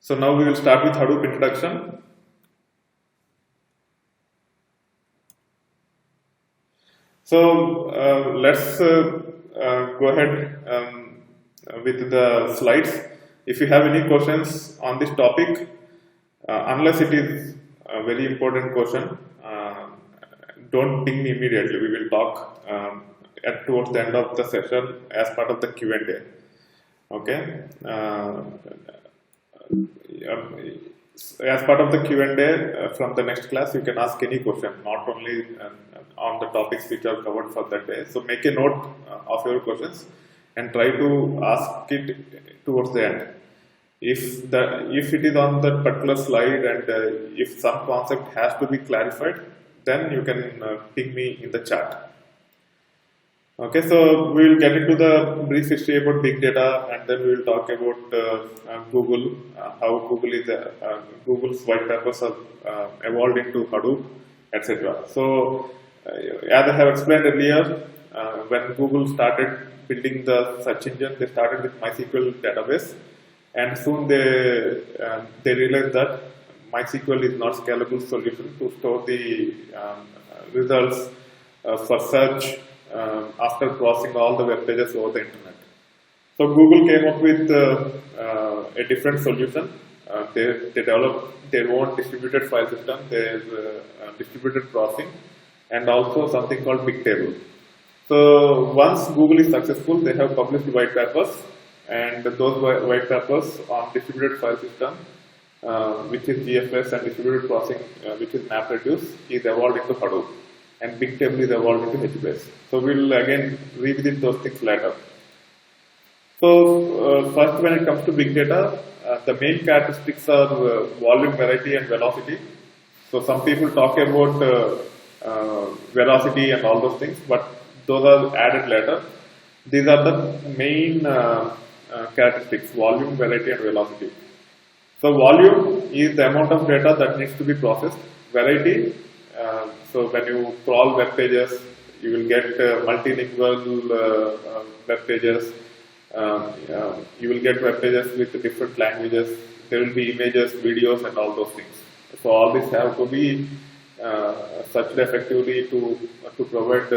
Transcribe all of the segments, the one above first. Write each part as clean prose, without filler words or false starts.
So now we will start with Hadoop introduction. So let's go ahead with the slides. If you have any questions on this topic, unless it is a very important question, don't ping me immediately. We will talk towards the end of the session as part of the Q&A. Okay. As part of the Q&A from the next class, you can ask any question, not only on the topics which are covered for that day. So make a note of your questions and try to ask it towards the end. If it is on that particular slide and if some concept has to be clarified, then you can ping me in the chat. Okay, so we will get into the brief history about big data, and then we will talk about Google, how Google's white papers have evolved into Hadoop, etc. So, as I have explained earlier, when Google started building the search engine, they started with MySQL database, and soon they realized that MySQL is not scalable solution to store the results for search after crossing all the web pages over the internet. So Google came up with a different solution. They developed their own distributed file system. There's distributed processing and also something called Bigtable. So once Google is successful, they have published white papers, and those white papers on distributed file system, which is GFS, and distributed processing, which is MapReduce, is evolved into Hadoop, and Bigtable is evolved into HBase. So we'll again revisit those things later. So first, when it comes to big data, the main characteristics are volume, variety, and velocity. So some people talk about velocity and all those things, but those are added later. These are the main characteristics: volume, variety, and velocity. So volume is the amount of data that needs to be processed. Variety, so when you crawl web pages, you will get multilingual web pages. You will get web pages with different languages. There will be images, videos, and all those things. So all these have to be searched effectively to provide.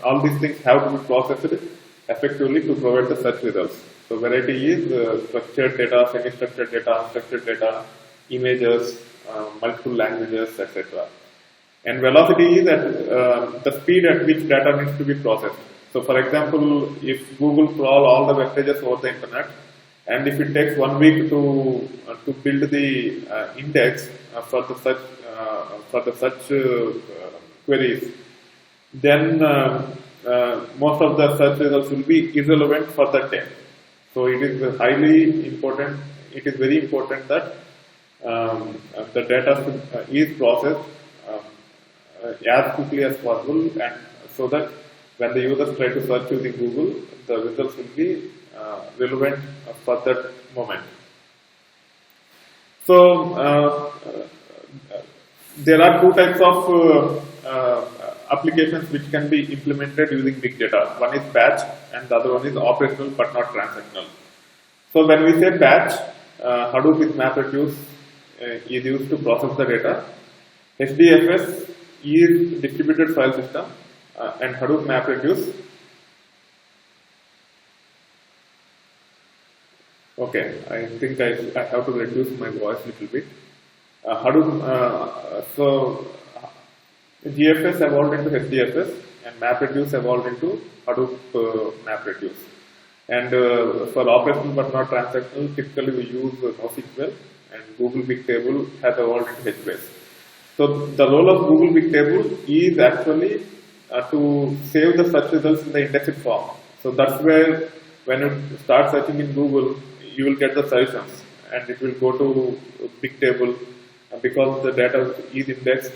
All these things have to be processed effectively to provide the search results. So variety is structured data, semi-structured data, unstructured data, images, multiple languages, etc. And velocity is at the speed at which data needs to be processed. So for example, if Google crawl all the web pages over the internet, and if it takes 1 week to build the index for the search queries, then most of the search results will be irrelevant for that day. So it is highly important. It is very important that the data is processed as quickly as possible, and so that when the users try to search using Google, the results will be relevant for that moment. So there are two types of applications which can be implemented using big data. One is batch, and the other one is operational but not transactional. So when we say batch, Hadoop with MapReduce is used to process the data. HDFS is distributed file system, and Hadoop MapReduce. Okay, I think I have to reduce my voice a little bit. Hadoop, so GFS evolved into HDFS, and MapReduce evolved into Hadoop MapReduce. And for operational but not transactional, typically we use NoSQL, and Google Bigtable has evolved into HBase. So the role of Google Bigtable is actually to save the search results in the indexed form. So that's where when you start searching in Google, you will get the suggestions, and it will go to Bigtable, because the data is indexed.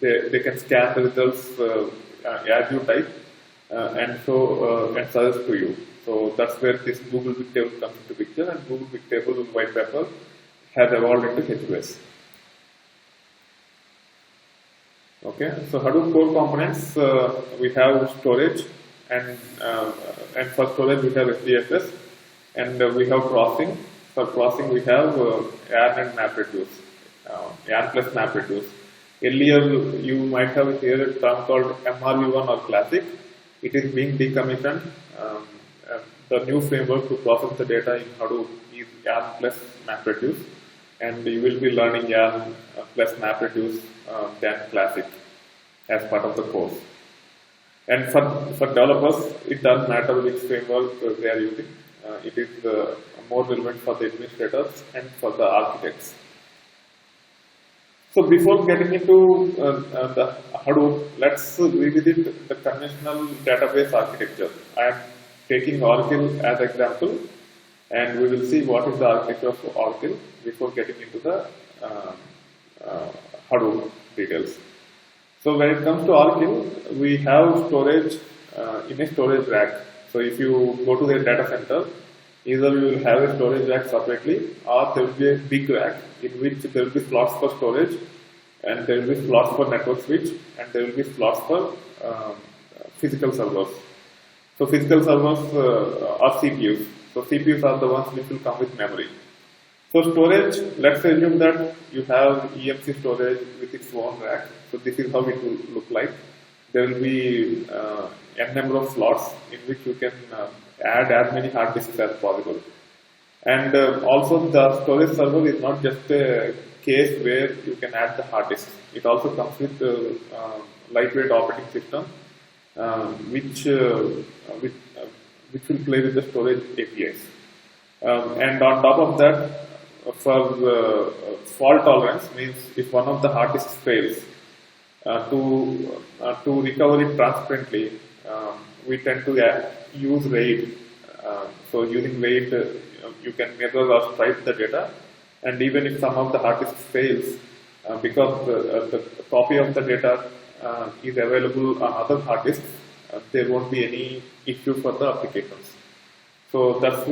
They can scan the results as you type, and suggest to you. So that's where this Google Bigtable comes into picture, and Google Bigtable white paper has evolved into HBase. Okay, so Hadoop core components, we have storage, and for storage we have HDFS, And we have crossing. For crossing, we have yarn and MapReduce, yarn plus MapReduce. Earlier, you might have heard a term called MRV1 or Classic. It is being decommissioned. The new framework to process the data in Hadoop is yarn plus MapReduce, and you will be learning yarn plus MapReduce than Classic as part of the course. And for developers, it doesn't matter which framework they are using. It is more relevant for the administrators and for the architects. So before getting into the Hadoop, let's revisit the conventional database architecture. I am taking Oracle as example, and we will see what is the architecture of Oracle before getting into the Hadoop details. So when it comes to Oracle, we have storage in a storage rack. So if you go to the data center, either you will have a storage rack separately, or there will be a big rack in which there will be slots for storage, and there will be slots for network switch, and there will be slots for physical servers. So physical servers are CPUs. So CPUs are the ones which will come with memory. So storage, let's assume that you have EMC storage with its own rack. So this is how it will look like. There will be n number of slots in which you can add as many hard disks as possible. And also the storage server is not just a case where you can add the hard disk. It also comes with lightweight operating system which will play with the storage APIs. And on top of that, for fault tolerance, means if one of the hard disks fails, to recover it transparently, we tend to use RAID. So using RAID, you can mirror or stripe the data, and even if some of the hard disk fails, because the copy of the data is available on other hard disks, there won't be any issue for the applications. So that's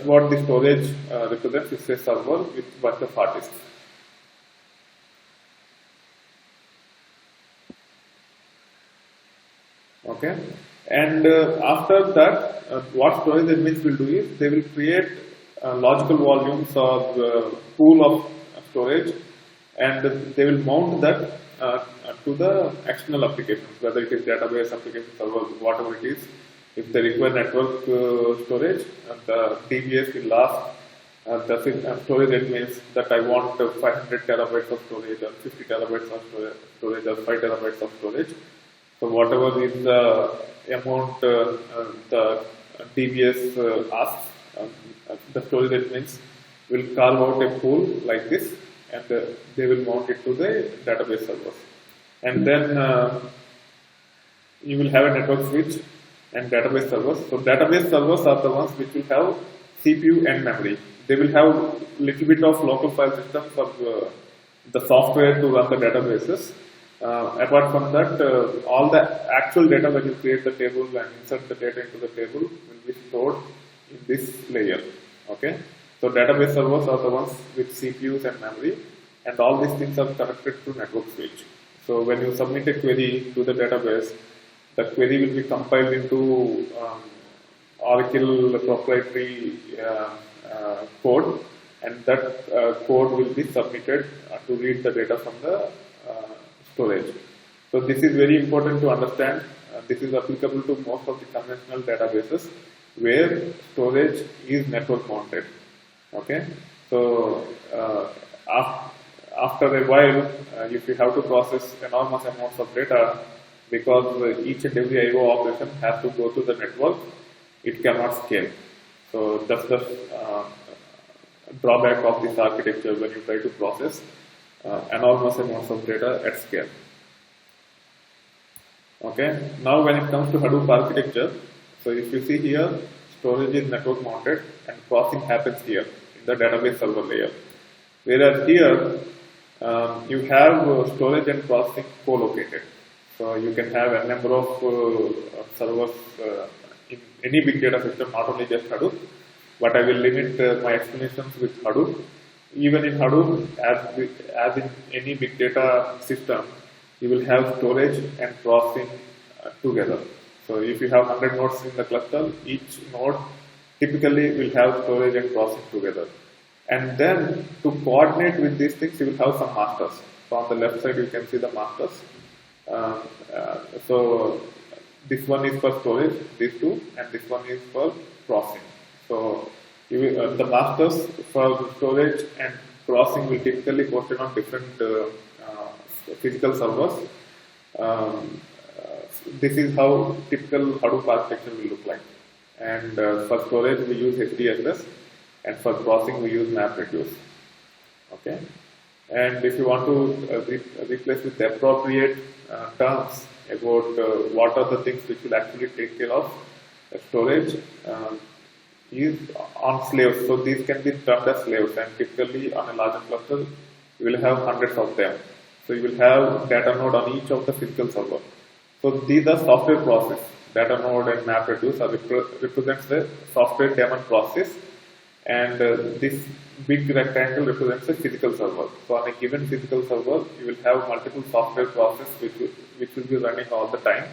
what the storage represents. It's a server with a bunch of hard disks. Okay, and after that, what storage admins will do is they will create logical volumes or pool of storage, and they will mount that to the external applications, whether it is database, application server, whatever it is. If they require network storage, the DBS will ask the storage admins that I want 500 terabytes of storage, or 50 terabytes of storage, or 5 terabytes of storage. So whatever is the amount the DBS asks, the storage admins will carve out a pool like this, and they will mount it to the database servers. And then you will have a network switch and database servers. So database servers are the ones which will have CPU and memory. They will have little bit of local file system for the software to run the databases. Apart from that, all the actual data when you create the table and insert the data into the table will be stored in this layer. Okay, so database servers are the ones with CPUs and memory, and all these things are connected to network switch. So when you submit a query to the database, the query will be compiled into Oracle proprietary code, and that code will be submitted to read the data from the storage. So this is very important to understand. This is applicable to most of the conventional databases where storage is network mounted. Okay, so after a while, if you have to process enormous amounts of data, because each and every I/O operation has to go to the network, it cannot scale. So that's the drawback of this architecture when you try to process enormous amounts of data at scale. Okay, now when it comes to Hadoop architecture, so if you see here, storage is network mounted and processing happens here in the database server layer. Whereas here, you have storage and processing co-located. So you can have a number of servers in any big data system, not only just Hadoop, but I will limit my explanations with Hadoop. Even in Hadoop, as in any big data system, you will have storage and processing together. So if you have 100 nodes in the cluster, each node typically will have storage and processing together. And then to coordinate with these things, you will have some masters. So on the left side, you can see the masters. So this one is for storage, these two, and this one is for processing. So the masters for storage and processing will typically hosted on different physical servers. This is how typical Hadoop architecture will look like. And for storage, we use HDFS, and for processing, we use MapReduce. Okay. And if you want to replace with appropriate terms about what are the things which will actually take care of storage is on slaves. So these can be termed as slaves, and typically on a larger cluster you will have hundreds of them. So you will have data node on each of the physical server. So these are software process. Data node and MapReduce represents the software daemon process, and this big rectangle represents a physical server. So on a given physical server, you will have multiple software process which will be running all the time.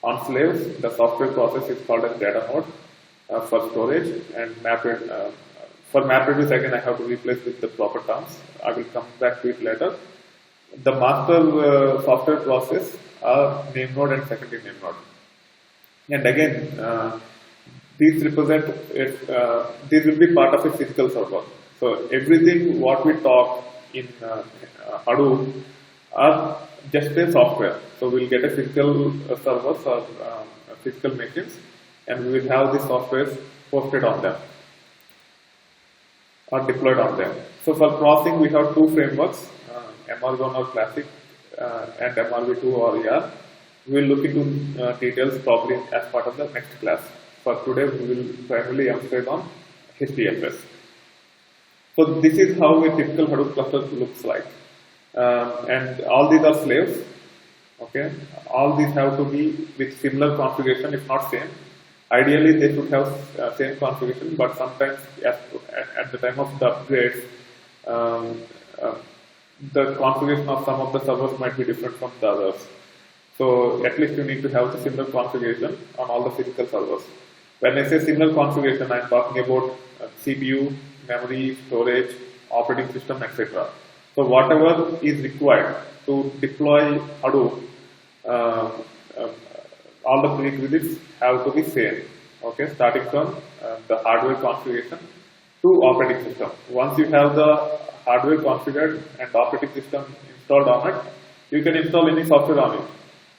On slaves, the software process is called as data node for storage, and for MapReduce again I have to replace with the proper terms. I will come back to it later. The master software process are name node and secondary name node. And again, these represent, these will be part of a physical server. So everything what we talk in Hadoop are just a software. So we'll get a physical servers or physical machines, and we will have the softwares hosted on them or deployed on them. So for processing, we have two frameworks, MR1 or Classic and MRV2 or ER. We will look into details probably as part of the next class. For today, we will primarily emphasize on HDFS. So this is how a typical Hadoop cluster looks like. And all these are slaves. Okay, all these have to be with similar configuration, if not same. Ideally, they should have same configuration, but sometimes at the time of the upgrades, the configuration of some of the servers might be different from the others. So at least you need to have the similar configuration on all the physical servers. When I say similar configuration, I am talking about CPU, memory, storage, operating system, etc. So whatever is required to deploy Hadoop, all the prerequisites have to be same. Okay, starting from the hardware configuration to operating system. Once you have the hardware configured and operating system installed on it, you can install any software on it.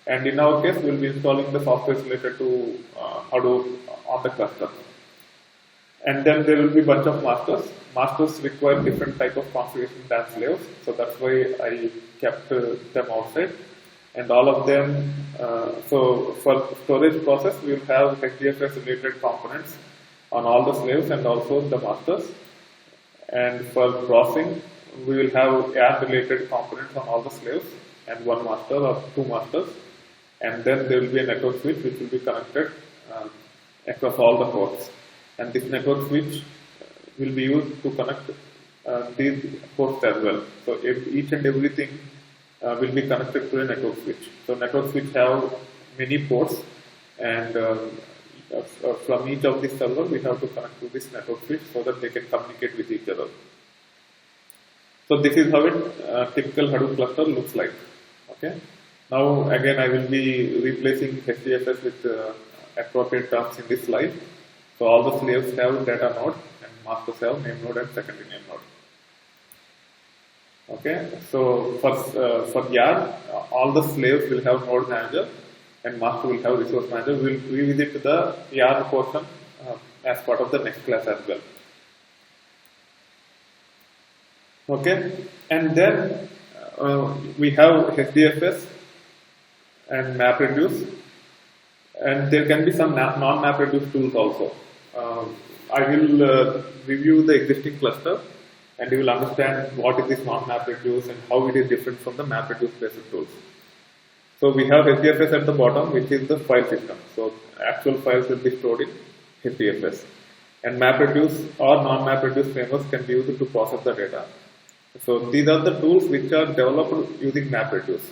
And in our case, we will be installing the software related to Hadoop on the cluster. And then there will be a bunch of masters. Masters require different type of configuration than slaves, so that's why I kept them outside. And all of them, so for storage process, we will have HDFS related components on all the slaves and also the masters. And for processing, we will have AR related components on all the slaves and one master or two masters. And then there will be a network switch which will be connected across all the hosts. And this network switch will be used to connect these hosts as well. So each and everything will be connected to a network switch. So network switch have many ports, and from each of these servers we have to connect to this network switch so that they can communicate with each other. So this is how a typical Hadoop cluster looks like. Okay. Now again I will be replacing HDFS with appropriate terms in this slide. So all the slaves have data node and masters have name node and secondary name node. Okay, so for YARN, all the slaves will have node manager and master will have resource manager. We will revisit the YARN portion as part of the next class as well. Okay, and then we have HDFS and MapReduce, and there can be some non-MapReduce tools also. I will review the existing cluster, and you will understand what is this non-MapReduce and how it is different from the MapReduce based tools. So we have HDFS at the bottom, which is the file system. So actual files will be stored in HDFS. And MapReduce or non-MapReduce frameworks can be used to process the data. So these are the tools which are developed using MapReduce.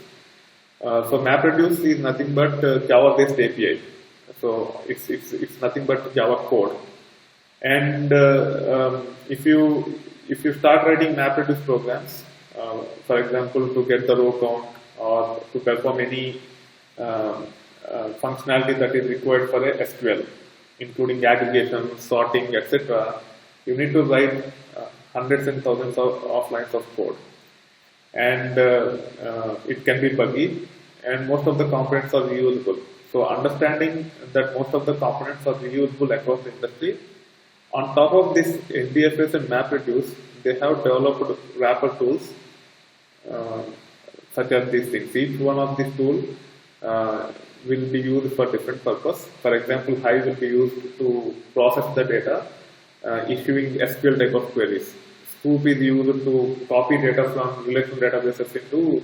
So MapReduce is nothing but Java-based API. So it's nothing but Java code. And if you start writing MapReduce programs, for example, to get the row count or to perform any functionality that is required for a SQL, including aggregation, sorting, etc., you need to write hundreds and thousands of lines of code, and it can be buggy, and most of the components are reusable. So understanding that most of the components are reusable across the industry. On top of this HDFS and MapReduce, they have developed wrapper tools such as these things. Each one of these tools will be used for different purpose. For example, Hive will be used to process the data, issuing SQL type of queries. Scoop is used to copy data from relational databases into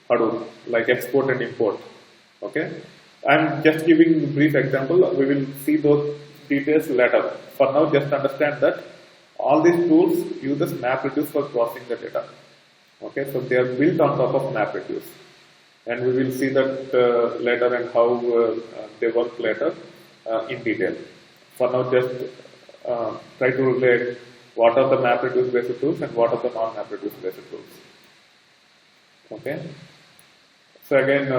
Hadoop, like export and import. Okay, I'm just giving a brief example. We will see those details later. For now, just understand that all these tools uses MapReduce for processing the data. Okay, so they are built on top of MapReduce, and we will see that later and how they work later in detail. For now, just try to relate what are the MapReduce based tools and what are the non-MapReduce based tools. Okay. So again,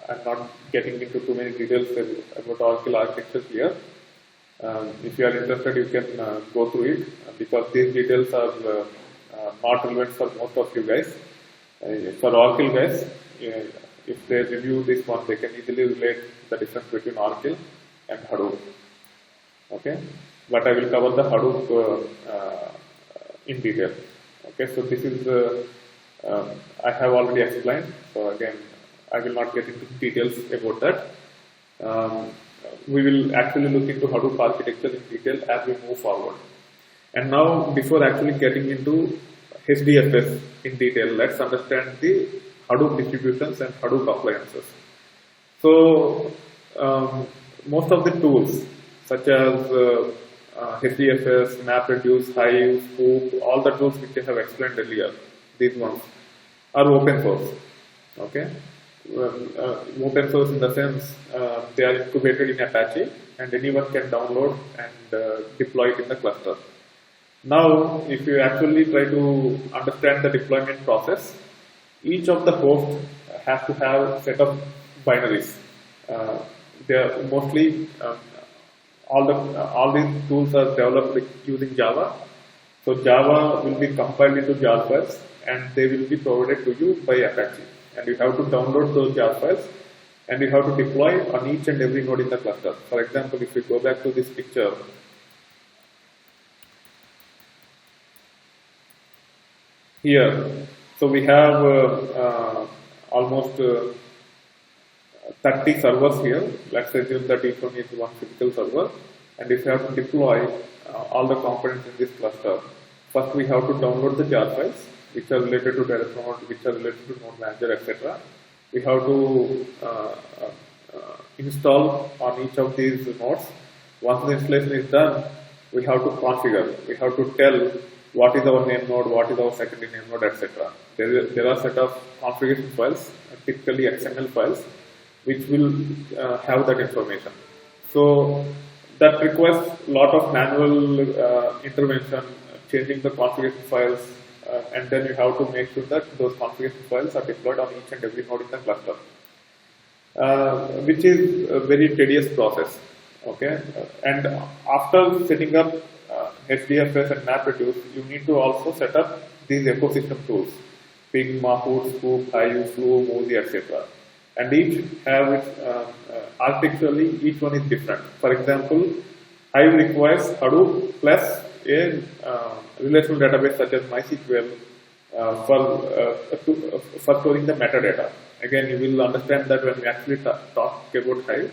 I'm not getting into too many details about Oracle architecture here. If you are interested, you can go through it, because these details are not relevant for most of you guys. For Oracle guys, if they review this one, they can easily relate the difference between Oracle and Hadoop. Okay, but I will cover the Hadoop in detail. Okay, so this is I have already explained. So again, I will not get into details about that. We will actually look into Hadoop architecture in detail as we move forward. And now, before actually getting into HDFS in detail, let's understand the Hadoop distributions and Hadoop appliances. So, most of the tools such as HDFS, MapReduce, Hive, Scoop, all the tools which I have explained earlier, these ones are open source. Okay, open source in the sense they are incubated in Apache, and anyone can download and deploy it in the cluster. Now, if you actually try to understand the deployment process, each of the hosts has to have a set of binaries. They are mostly all these tools are developed using Java. So Java will be compiled into jar files, and they will be provided to you by Apache. And you have to download those jar files, and you have to deploy on each and every node in the cluster. For example, if we go back to this picture, here, so we have almost 30 servers here. Let's assume that each one is one physical server, and if you have to deploy all the components in this cluster, first we have to download the jar files, which are related to Data Node, which are related to Node Manager, etc. We have to install on each of these nodes. Once the installation is done, we have to configure. We have to tell what is our name node, what is our secondary name node, etc. There are set of configuration files, typically XML files, which will have that information. So that requires a lot of manual intervention, changing the configuration files, and then you have to make sure that those configuration files are deployed on each and every node in the cluster, which is a very tedious process. Okay, and after setting up HDFS and MapReduce, you need to also set up these ecosystem tools, Ping, Mahout, Scoop, Hive, Fluo, Mozy, etc. And each have its, architecturally, each one is different. For example, Hive requires Hadoop plus a relational database such as MySQL for storing the metadata. Again, you will understand that when we actually talk about Hive.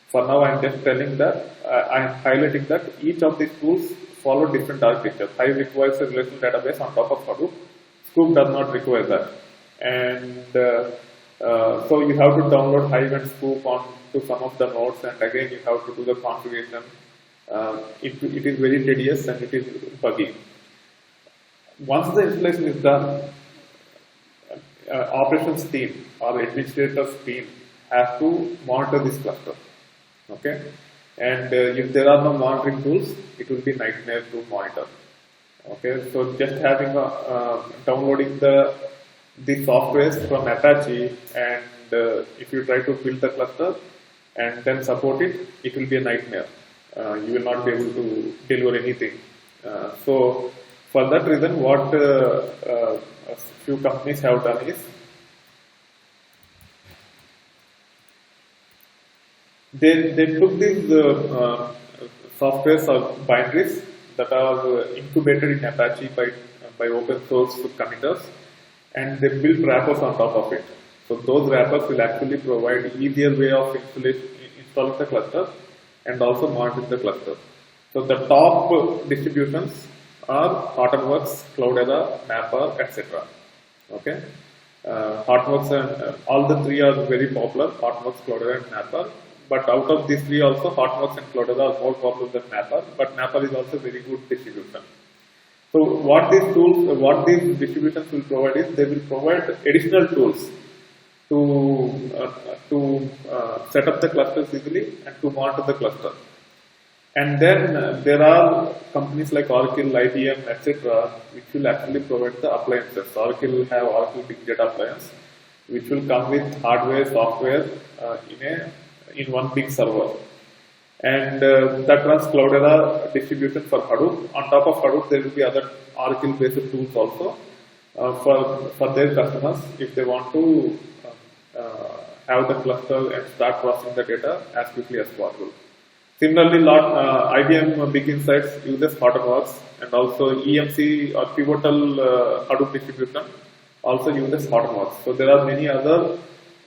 For now, I am just telling that, I am highlighting that each of these tools follow different architectures. Hive requires a relational database on top of Hadoop. Scoop does not require that. And so you have to download Hive and Scoop onto some of the nodes, and again you have to do the configuration. It is very tedious and it is buggy. Once the installation is done, operations team or administrators team has to monitor this cluster. Okay, and if there are no monitoring tools, it will be nightmare to monitor. Okay, so just having downloading the softwares from Apache, and if you try to build the cluster and then support it, it will be a nightmare. You will not be able to deliver anything. So for that reason, what a few companies have done is they took these softwares or binaries that are incubated in Apache by open source committers, and they built wrappers on top of it. So those wrappers will actually provide easier way of installing the cluster and also monitoring the cluster. So the top distributions are Hortonworks, Cloudera, Mapper, etc. Okay, Hortonworks and all the three are very popular. Hortonworks, Cloudera, and Mapper. But out of these three, also Hortonworks and Cloudera are more popular than Mapper. But Mapper is also very good distribution. So what these tools, what these distributions will provide is they will provide additional tools to set up the clusters easily and to monitor the cluster. And then there are companies like Oracle, IBM, etc., which will actually provide the appliances. Oracle will have Oracle Big Data Appliance, which will come with hardware, software in one big server. And that runs Cloudera distribution for Hadoop. On top of Hadoop, there will be other Oracle-based tools also for their customers if they want to have the cluster and start processing the data as quickly as possible. Similarly, IBM Big Insights uses Hortonworks, and also EMC or Pivotal Hadoop distribution also uses Hortonworks. So there are many other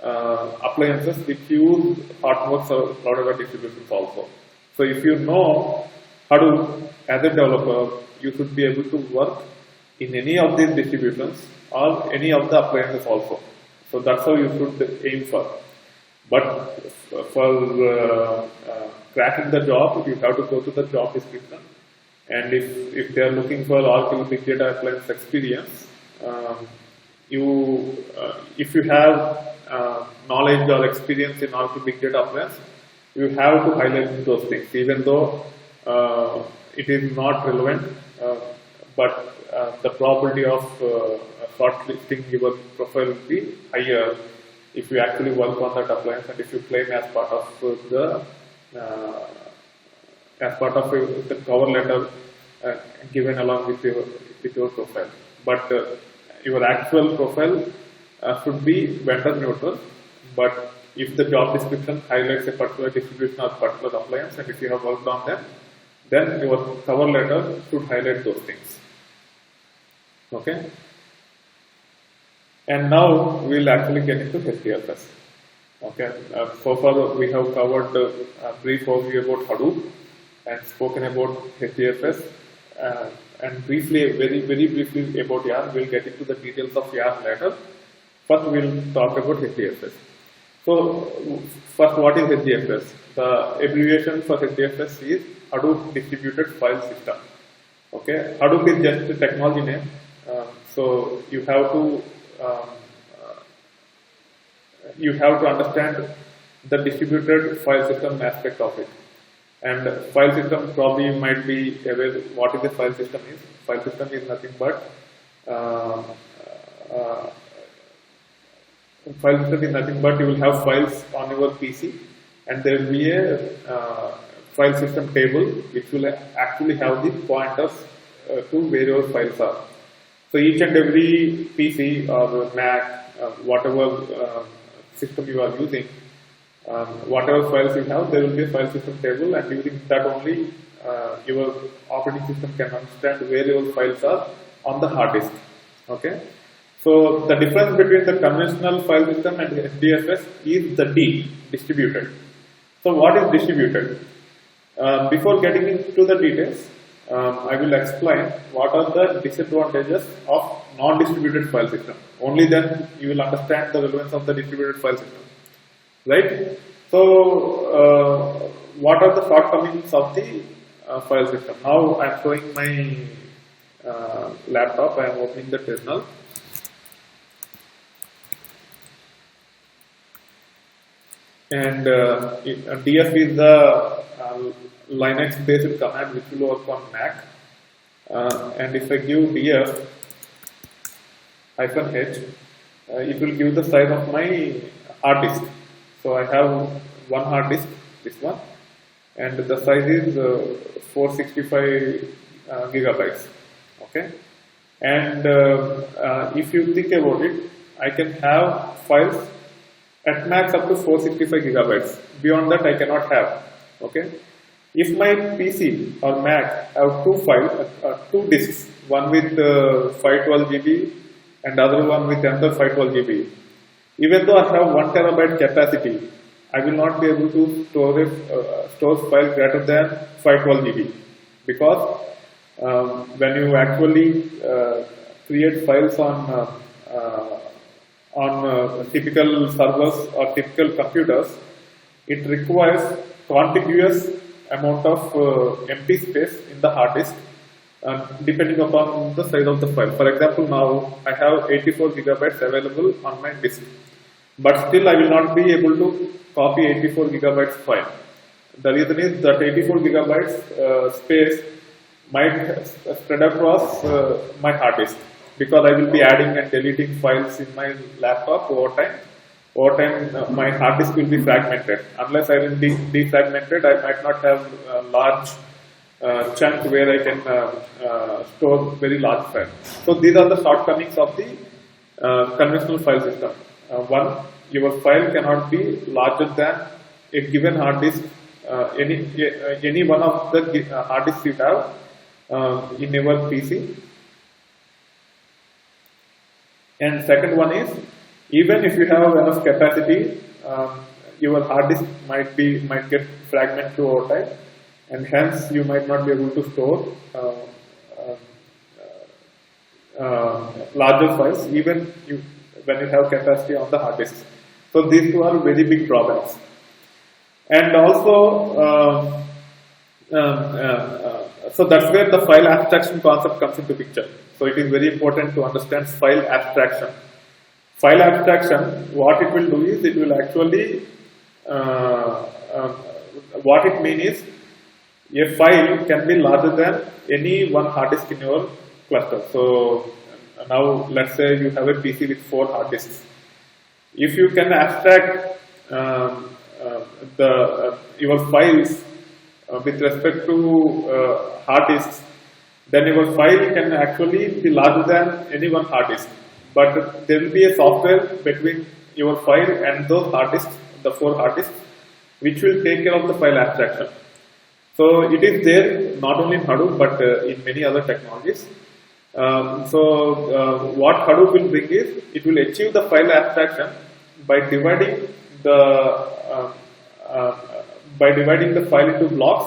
appliances which use Hortonworks or Cloudera distributions also. So if you know Hadoop as a developer, you should be able to work in any of these distributions or any of the appliances also. So that's how you should aim for. But for cracking the job, you have to go to the job description. And if they are looking for Oracle Big Data Appliance experience, if you have knowledge or experience in Oracle Big Data Appliance, you have to highlight those things, even though it is not relevant, but the probability of shortlisting your profile will be higher if you actually work on that appliance and if you claim as part of the cover letter given along with your profile. But your actual profile should be vendor neutral. But if the job description highlights a particular distribution or particular appliance, and if you have worked on them, then your cover letter should highlight those things. Okay. And now we will actually get into HDFS. Okay. So far we have covered a brief overview about Hadoop and spoken about HDFS and briefly, very briefly about YARN. We'll get into the details of YARN later. First, we'll talk about HDFS. So, first, what is HDFS? The abbreviation for HDFS is Hadoop Distributed File System. Okay, Hadoop is just a technology name. So you have to understand the distributed file system aspect of it. And file system, probably you might be aware what is a file system is. File system is nothing but you will have files on your PC, and there will be a file system table which will actually have the pointers to where your files are. So each and every PC or Mac, whatever system you are using, whatever files you have, there will be a file system table, and using that only your operating system can understand where your files are on the hard disk. Okay. So the difference between the conventional file system and HDFS is the D, distributed. So what is distributed? Before getting into the details, I will explain what are the disadvantages of non-distributed file system. Only then you will understand the relevance of the distributed file system. Right? So what are the shortcomings of the file system? Now I am showing my laptop. I am opening the terminal. And DF is the Linux based command which will work on Mac. And if I give df -h, it will give the size of my hard disk. So I have one hard disk, this one, and the size is 465 gigabytes. Okay, and if you think about it, I can have files at max up to 465 gigabytes. Beyond that, I cannot have. Okay, if my PC or Mac have two disks, one with 512 GB and other one with another 512 GB, even though I have 1 terabyte capacity, I will not be able to store file greater than 512 GB, because when you actually create files on typical servers or typical computers, it requires contiguous amount of empty space in the hard disk, depending upon the size of the file. For example, now I have 84 gigabytes available on my disk, but still I will not be able to copy 84 gigabytes file. The reason is that 84 gigabytes space might spread across my hard disk, because I will be adding and deleting files in my laptop over time. Over time, my hard disk will be fragmented. Unless I will be defragmented, I might not have a large chunk where I can store very large files. So these are the shortcomings of the conventional file system. One, your file cannot be larger than a given hard disk, any one of the hard disks you have in your PC. And second one is, even if you have enough capacity, your hard disk might get fragmented over time, and hence you might not be able to store larger files even when you have capacity on the hard disk. So these two are very big drawbacks. And also, so that's where the file abstraction concept comes into picture. So it is very important to understand file abstraction. File abstraction, what it will do is, it will actually, what it means is, a file can be larger than any one hard disk in your cluster. So now let's say you have a PC with 4 hard disks. If you can abstract your files with respect to hard disks, then your file can actually be larger than any one hard disk. But there will be a software between your file and those hard disks, the 4 hard disks, which will take care of the file abstraction. So it is there not only in Hadoop but in many other technologies. What Hadoop will bring is, it will achieve the file abstraction by dividing the file into blocks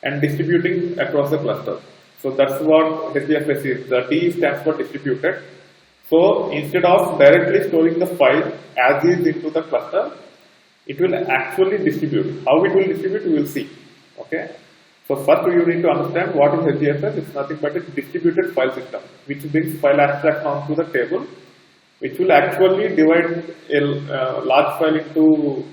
and distributing across the cluster. So that's what HDFS is. The D stands for distributed. So instead of directly storing the file as is into the cluster, it will actually distribute. How it will distribute, we will see. Okay. So first you need to understand what is HDFS. It's nothing but a distributed file system, which brings file abstraction onto the table, which will actually divide a large file into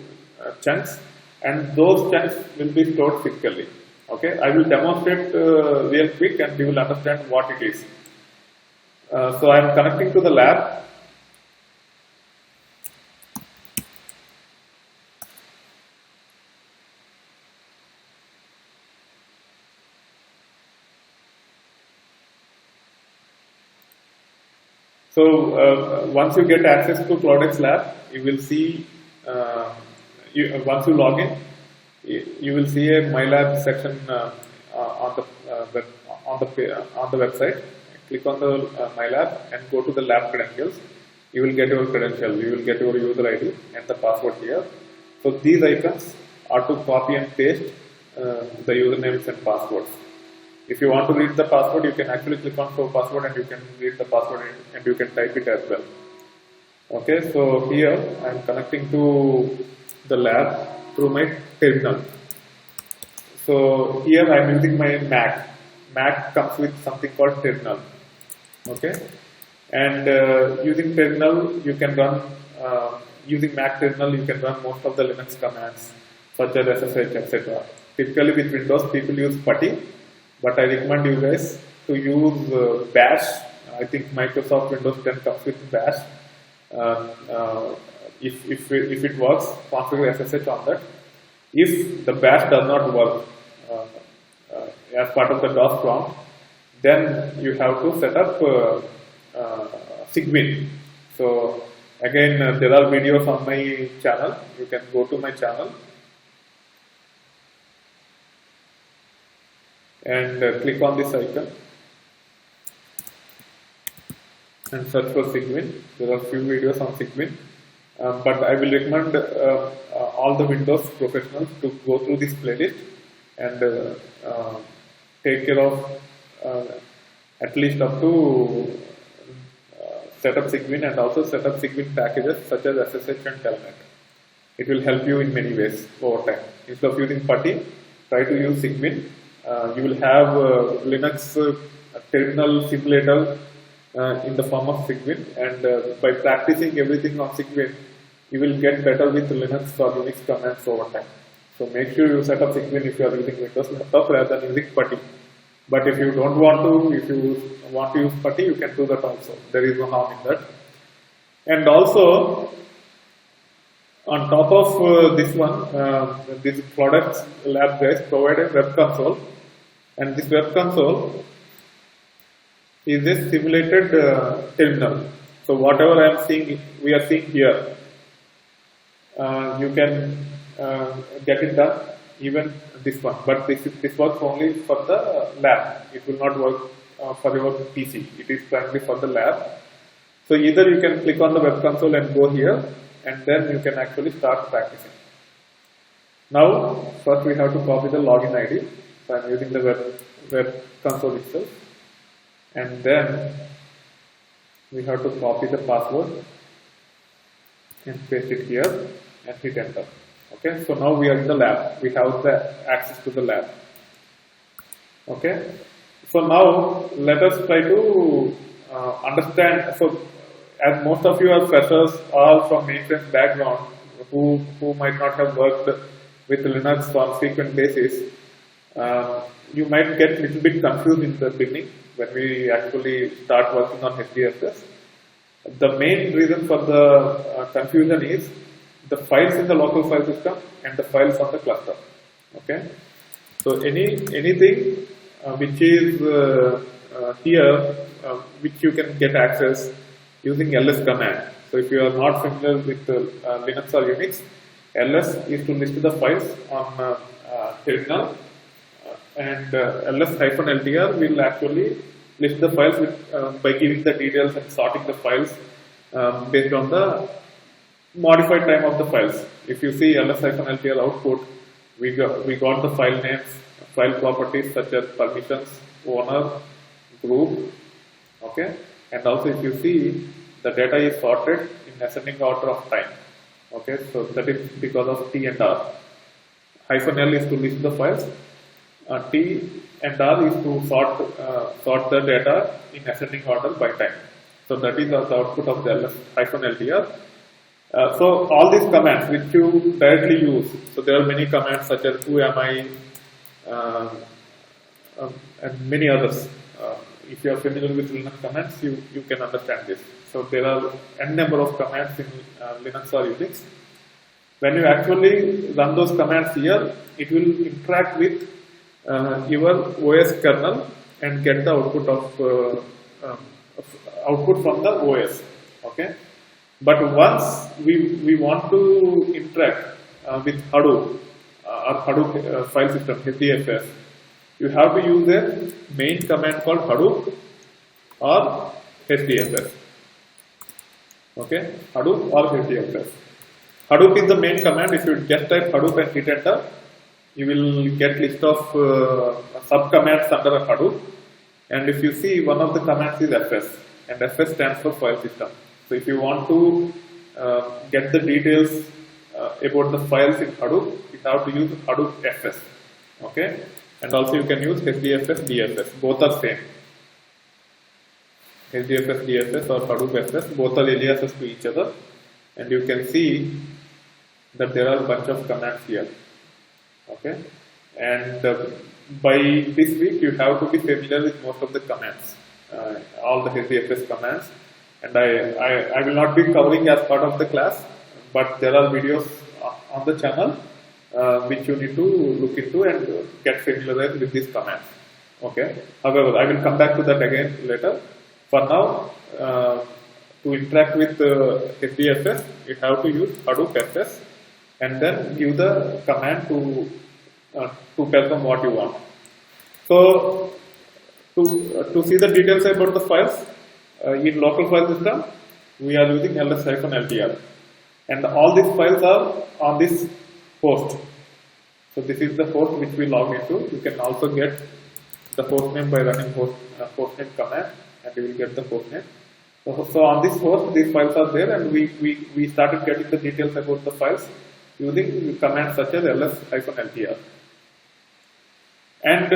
chunks, and those chunks will be stored physically. Okay, I will demonstrate real quick, and you will understand what it is. So I am connecting to the lab. So once you get access to CloudX Lab, you will see, once you log in, you will see a My Lab section on the website. Click on the My Lab and go to the lab credentials. You will get your credential, you will get your user ID and the password here. So these icons are to copy and paste the usernames and passwords. If you want to read the password, you can actually click on show password and you can read the password and you can type it as well. Okay, so here I am connecting to the lab through my terminal. So here I am using my Mac. Mac comes with something called terminal. Okay, and using terminal you can run, using Mac terminal you can run most of the Linux commands such as SSH, etc. Typically with Windows, people use PuTTY, but I recommend you guys to use Bash. I think Microsoft Windows 10 comes with Bash. If it works, configure SSH on that. If the Bash does not work as part of the DOS prompt, then you have to set up Cygwin. So again, there are videos on my channel. You can go to my channel and click on this icon and search for Cygwin. There are few videos on Cygwin, but I will recommend all the Windows professionals to go through this playlist and take care of at least up to set up Cygwin and also set up Cygwin packages such as SSH and Telnet. It will help you in many ways over time. Instead of using PuTTY, try to use Cygwin. You will have Linux terminal simulator in the form of Cygwin, and by practicing everything on Cygwin, you will get better with Linux or Unix commands over time. So make sure you set up Cygwin if you are using Windows laptop rather than using PuTTY. But if you don't want to, if you want to use PuTTY, you can do that also. There is no harm in that. And also, on top of this one, this products lab guys provide a web console, and this web console is a simulated terminal. So whatever I am seeing, we are seeing here, you can get it done. Even this one, but this works only for the lab. It will not work for your PC. It is primarily for the lab. So either you can click on the web console and go here, and then you can actually start practicing. Now, first we have to copy the login ID. So I am using the web console itself, and then we have to copy the password and paste it here and hit enter. Okay, so now we are in the lab. We have the access to the lab. Okay, so now let us try to understand. So, as most of you are freshers, all from mainframe background, who might not have worked with Linux on frequent basis, you might get a little bit confused in the beginning when we actually start working on HDFS. The main reason for the confusion is the files in the local file system and the files on the cluster. Okay, so anything which is here, which you can get access using ls command. So if you are not familiar with Linux or Unix, ls is to list the files on terminal, and ls-ltr will actually list the files with, by giving the details and sorting the files based on the modified time of the files. If you see ls-ltr output, we got the file names, file properties such as permissions, owner, group. Okay, and also if you see, the data is sorted in ascending order of time. Okay, so that is because of T and R. -L is to list the files. T and R is to sort the data in ascending order by time. So that is the output of the ls-ltr. So all these commands which you directly use, so there are many commands such as who am I, and many others. If you are familiar with Linux commands, you can understand this. So there are n number of commands in Linux or Unix. When you actually run those commands here, it will interact with your OS kernel and get the output from the OS. Okay. But once we want to interact with Hadoop or Hadoop file system, HDFS, you have to use a main command called Hadoop or HDFS. Okay, Hadoop or HDFS. Hadoop is the main command. If you just type Hadoop and hit enter, you will get list of sub commands under a Hadoop. And if you see, one of the commands is FS, and FS stands for file system. So if you want to get the details about the files in Hadoop, you have to use Hadoop FS. Okay, and also you can use HDFS DFS. Both are same. HDFS DFS or Hadoop FS, both are aliases to each other, and you can see that there are a bunch of commands here. Okay, and by this week you have to be familiar with most of the commands, all the HDFS commands, and I will not be covering as part of the class, but there are videos on the channel which you need to look into and get familiar with these commands. Okay. However, I will come back to that again later. For now, to interact with HDFS, you have to use Hadoop FS and then give the command to perform what you want. So, to see the details about the files in local file system, we are using ls-ltr, and all these files are on this host. So this is the host which we log into. You can also get the host name by running hostname command, and you will get the host name. So on this host, these files are there, and we started getting the details about the files using commands such as ls-ltr. And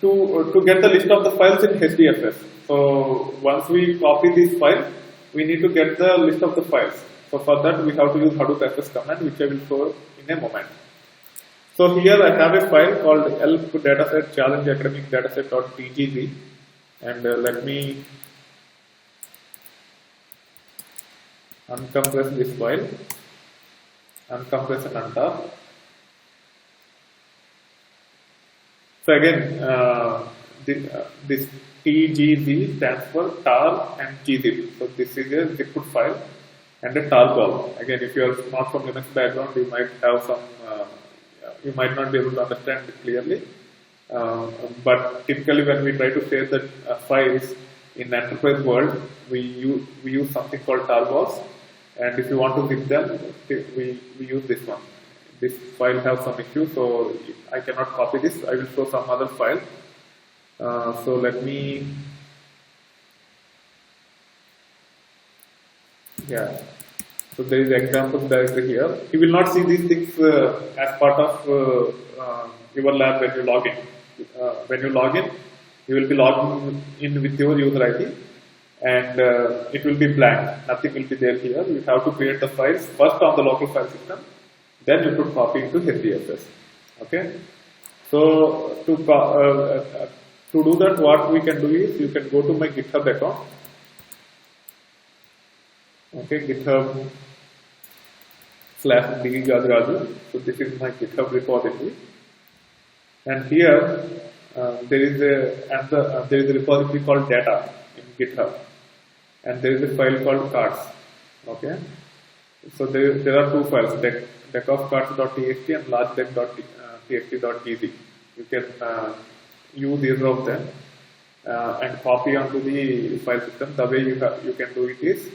to get the list of the files in HDFS. So once we copy this file, we need to get the list of the files. So for that, we have to use Hadoop FS command, which I will show in a moment. So here I have a file called elf dataset challenge academic dataset.tgz, and let me uncompress this file, uncompress and untap. So again, this TGZ stands for tar and gzip. So this is a zipped file and a tarball. Again, if you are not from Linux background, you might have some, you might not be able to understand it clearly. But typically, when we try to save the files in enterprise world, we use something called tarballs. And if you want to zip them, we use this one. This file has some issue, so I cannot copy this. I will show some other file. So let me, yeah. So there is example directly here. You will not see these things as part of your lab when you log in. When you log in, you will be logged in with your user ID, and it will be blank. Nothing will be there here. You have to create the files first on the local file system. Then you could copy into HDFS. Okay. So to do that, what we can do is you can go to my GitHub account. Okay, GitHub /dgajraju. So this is my GitHub repository, and here there is a repository called data in GitHub, and there is a file called cards. Okay. So there are two files, deck-of-cards.txt and largedeck.txt.gz. You can use either of them and copy onto the file system. The way you can do it is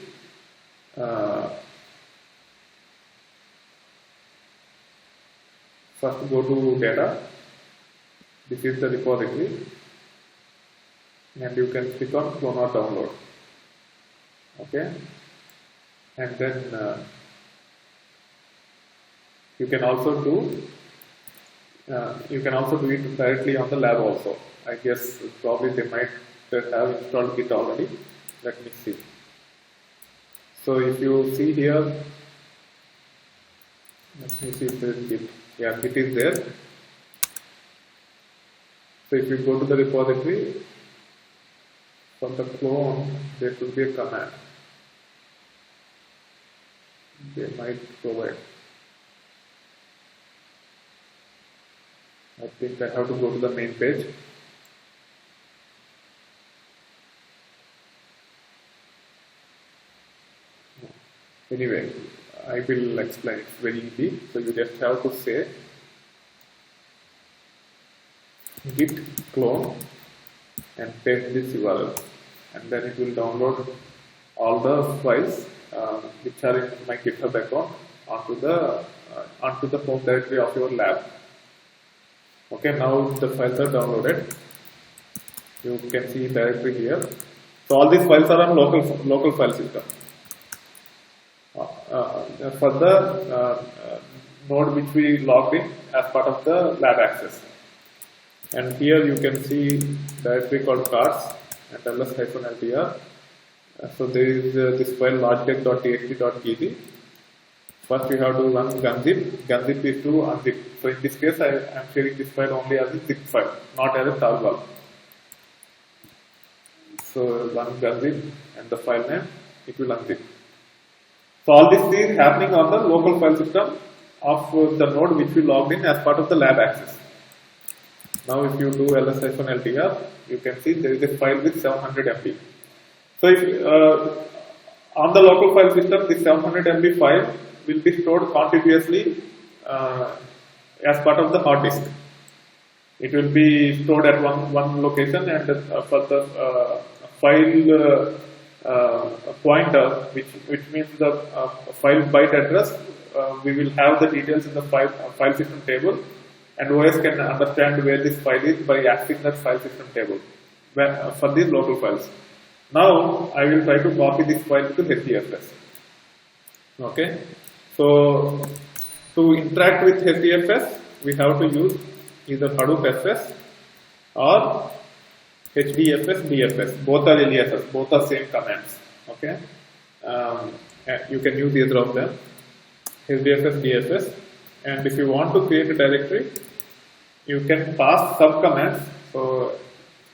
first go to data. This is the repository, and you can click on clone or download. Okay, and then you can also do it directly on the lab also. I guess probably they might have installed Git already. Let me see. So if you see here, let me see if there is Git. Yeah, Git is there. So if you go to the repository, from the clone, there should be a command. They might provide. I think I have to go to the main page. Anyway, I will explain. It's very easy. So you just have to say git clone and paste this URL, and then it will download all the files which are in my GitHub account onto the home directory of your lab. Okay, now the files are downloaded. You can see directory here. So all these files are on local file system. For the node which we logged in as part of the lab access. And here you can see directory called cards and ls-ltr. So there is this file largedeck.txt.gz. First you have to run gunzip. Gunzip is to unzip So in this case, I am sharing this file only as a zip file, not as a tarball. So running the zip and the file name, it will unzip. So all this is happening on the local file system of the node which we logged in as part of the lab access. Now if you do ls-ltr, you can see there is a file with 700 MB. So if on the local file system, this 700 MB file will be stored contiguously as part of the hard disk. It will be stored at one location, and for the file pointer, which means the file byte address, we will have the details in the file system table, and OS can understand where this file is by accessing that file system table for these local files. Now I will try to copy this file to HDFS. Okay, so to interact with HDFS, we have to use either Hadoop FS or HDFS DFS. Both are aliases, both are same commands. Okay, you can use either of them, HDFS DFS. And if you want to create a directory, you can pass subcommands. So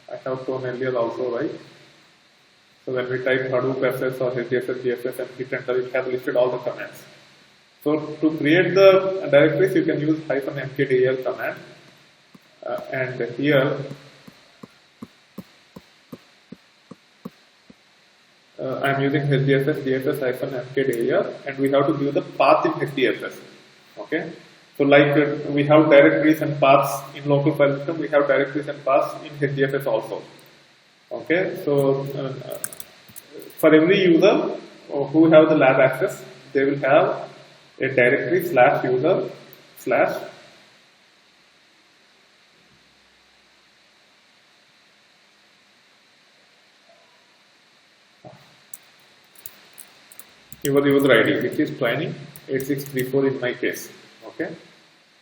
I have shown earlier also, right? So when we type Hadoop FS or HDFS DFS and hit enter, it has listed all the commands. So to create the directories, you can use -mkdir command. And here I am using HDFS DFS -mkdir, and we have to give the path in HDFS. Okay, so like we have directories and paths in local file system, we have directories and paths in HDFS also. Okay, so for every user who have the lab access, they will have a directory /user/ your user ID, which is training 8634 in my case. Okay,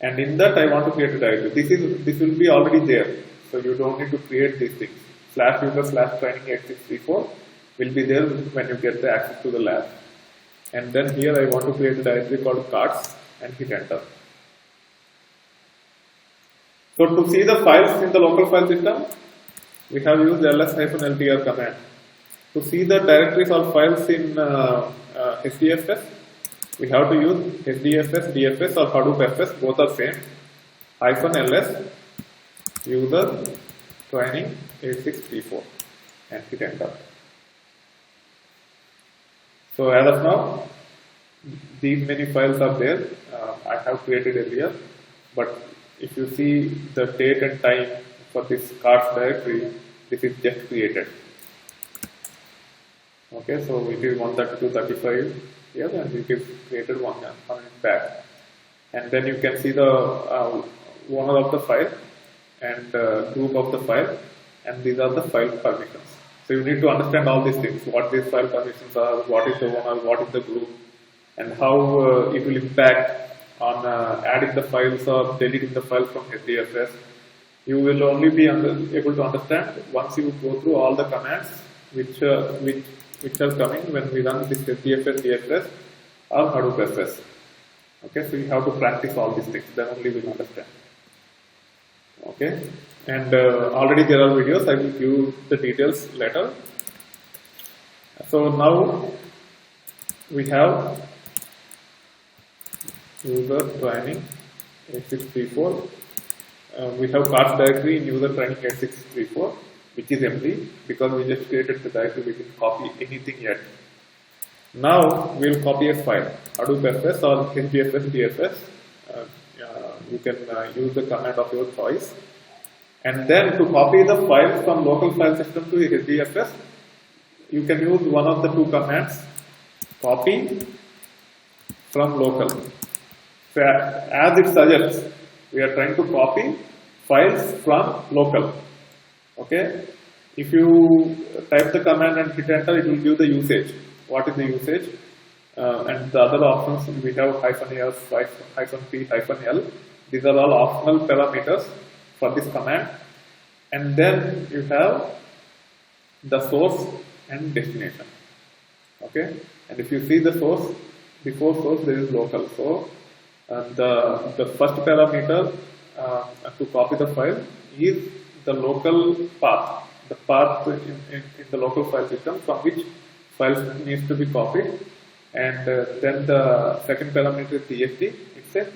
and in that I want to create a directory. This will be already there, so you don't need to create these things. /user/training 8634 will be there when you get the access to the lab. And then here I want to create a directory called cards and hit enter. So to see the files in the local file system, we have used ls-ltr command. To see the directories or files in HDFS, we have to use HDFS DFS or Hadoop FS, both are same, -ls user training 8634 and hit enter. So as of now, these many files are there. I have created earlier, but if you see the date and time for this cards directory, this is just created. Okay, so it is 132.35 here, and it is created one minute back. And then you can see the owner of the file and group of the file, and these are the file permissions. So you need to understand all these things, what these file permissions are, what is the owner, what is the group, and how it will impact on adding the files or deleting the files from HDFS. You will only be able to understand once you go through all the commands which are coming when we run this HDFS DFS or Hadoop FS. Okay, so you have to practice all these things, then only we will understand. Okay, and already there are videos, I will give the details later. So now we have user training 8634. We have cards directory in user training 8634, which is empty because we just created the directory. We didn't copy anything yet. Now we will copy a file, Hadoop FS or HDFS DFS. You can use the command of your choice. And then to copy the file from local file system to HDFS, you can use one of the two commands, copy from local. So as it suggests, we are trying to copy files from local. Okay, if you type the command and hit enter, it will give the usage. What is the usage? And the other options we have -f, -p, -l. These are all optional parameters for this command. And then you have the source and destination. Okay, and if you see the source, before source there is local. So the first parameter to copy the file is the local path, the path in the local file system from which files needs to be copied, and then the second parameter is TXT. It's a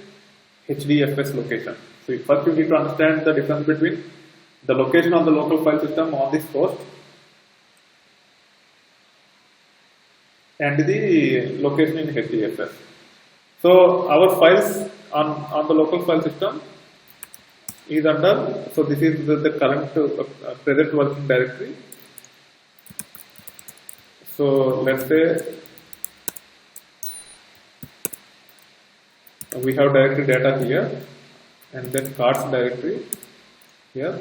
HDFS location. So first you need to understand the difference between the location of the local file system on this host and the location in HDFS. So our files on the local file system is under, so this is the current present working directory. So let's say we have directory data here, and then cards directory here,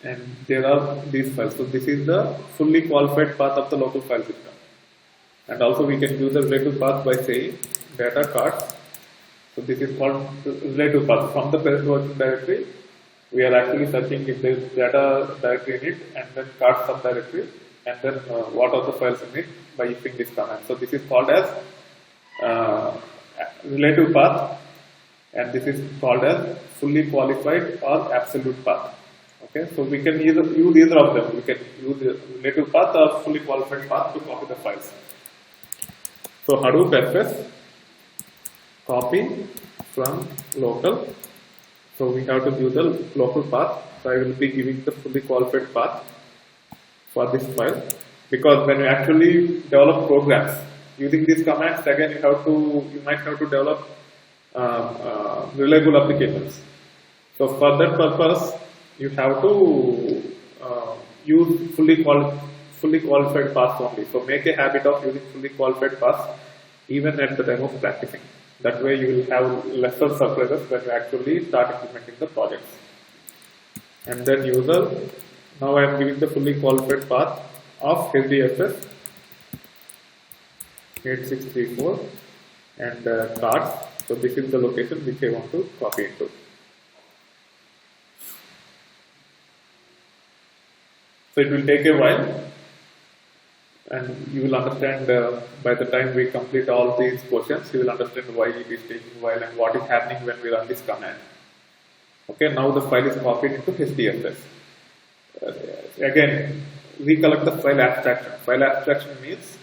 and there are these files. So this is the fully qualified path of the local file system, and also we can use the relative path by saying data cards. So this is called relative path. From the present working directory, we are actually searching if there is data directory in it, and then cards subdirectory, and then what are the files in it by using this command. So this is called as relative path, and this is called as fully qualified or absolute path. Okay, so we can use either of them. We can use the relative path or fully qualified path to copy the files. So Hadoop FS copy from local. So we have to give the local path. So I will be giving the fully qualified path for this file, because when you actually develop programs using these commands, again you might have to develop reliable applications. So for that purpose, you have to use fully qualified paths only. So make a habit of using fully qualified paths even at the time of practicing. That way you will have lesser surprises when you actually start implementing the projects. And then user, now I am giving the fully qualified path of HDFS 8634 and cards. So this is the location which I want to copy into. So it will take a while, and you will understand by the time we complete all these questions, you will understand why it is taking a while and what is happening when we run this command. Okay, now the file is copied into HDFS. Again, recollect the file abstraction. File abstraction means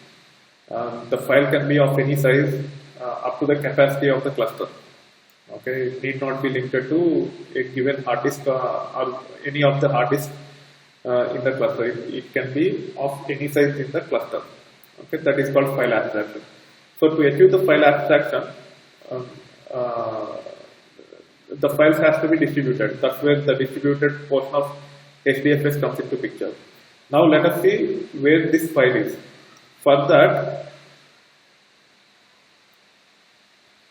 the file can be of any size up to the capacity of the cluster. Okay, it need not be linked to a given hard disk or any of the hard disk in the cluster. It can be of any size in the cluster. Okay, that is called file abstraction. So to achieve the file abstraction, the files has to be distributed. That's where the distributed portion of HDFS comes into picture. Now let us see where this file is. For that,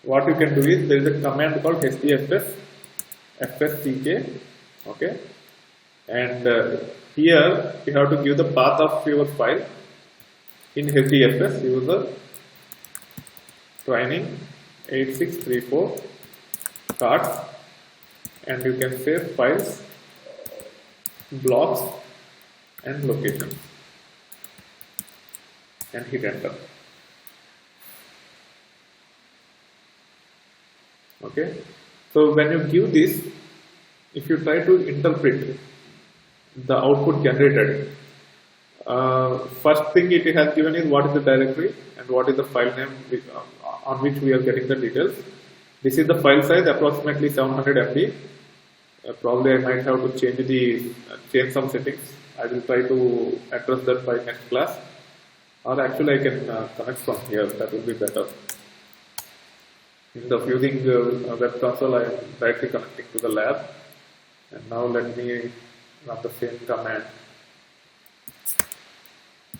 what you can do is, there is a command called HDFS fsck. Okay, and here you have to give the path of your file in HDFS user training 8634 cards, and you can say files, blocks and location, and hit enter. Okay, so when you give this, if you try to interpret the output generated, first thing it has given is what is the directory and what is the file name on which we are getting the details. This is the file size, approximately 700 MB. Probably I might have to change some settings. I will try to address that by next class, or actually I can connect from here. That will be better. Instead of using web console, I am directly connecting to the lab. And now let me run the same command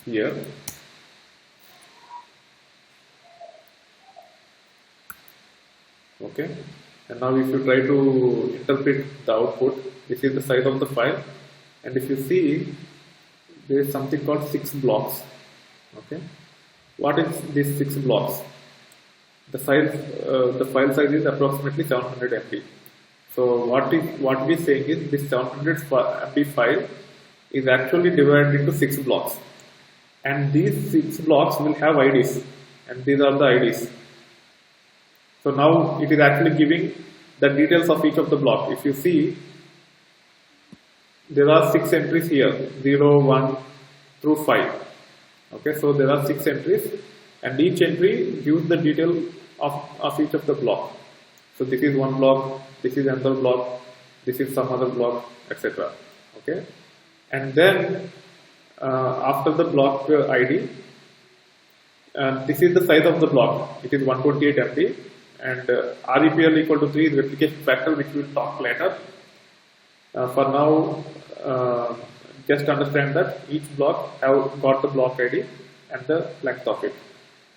here. Okay, and now if you try to interpret the output, this is the size of the file, and if you see, there is something called 6 blocks. Okay, what is these 6 blocks? The file size is approximately 700 MB. So what we saying is, this 700 MB file is actually divided into 6 blocks, and these 6 blocks will have IDs, and these are the IDs. So now it is actually giving the details of each of the block. If you see, there are 6 entries here, 0, 1 through 5. Okay, so there are 6 entries and each entry gives the detail of each of the block. So this is one block, this is another block, this is some other block, etc. Okay, and then after the block ID, this is the size of the block. It is 128 MB and REPL equal to 3 is replication factor, which we will talk later. For now, just understand that each block have got the block ID and the length of it,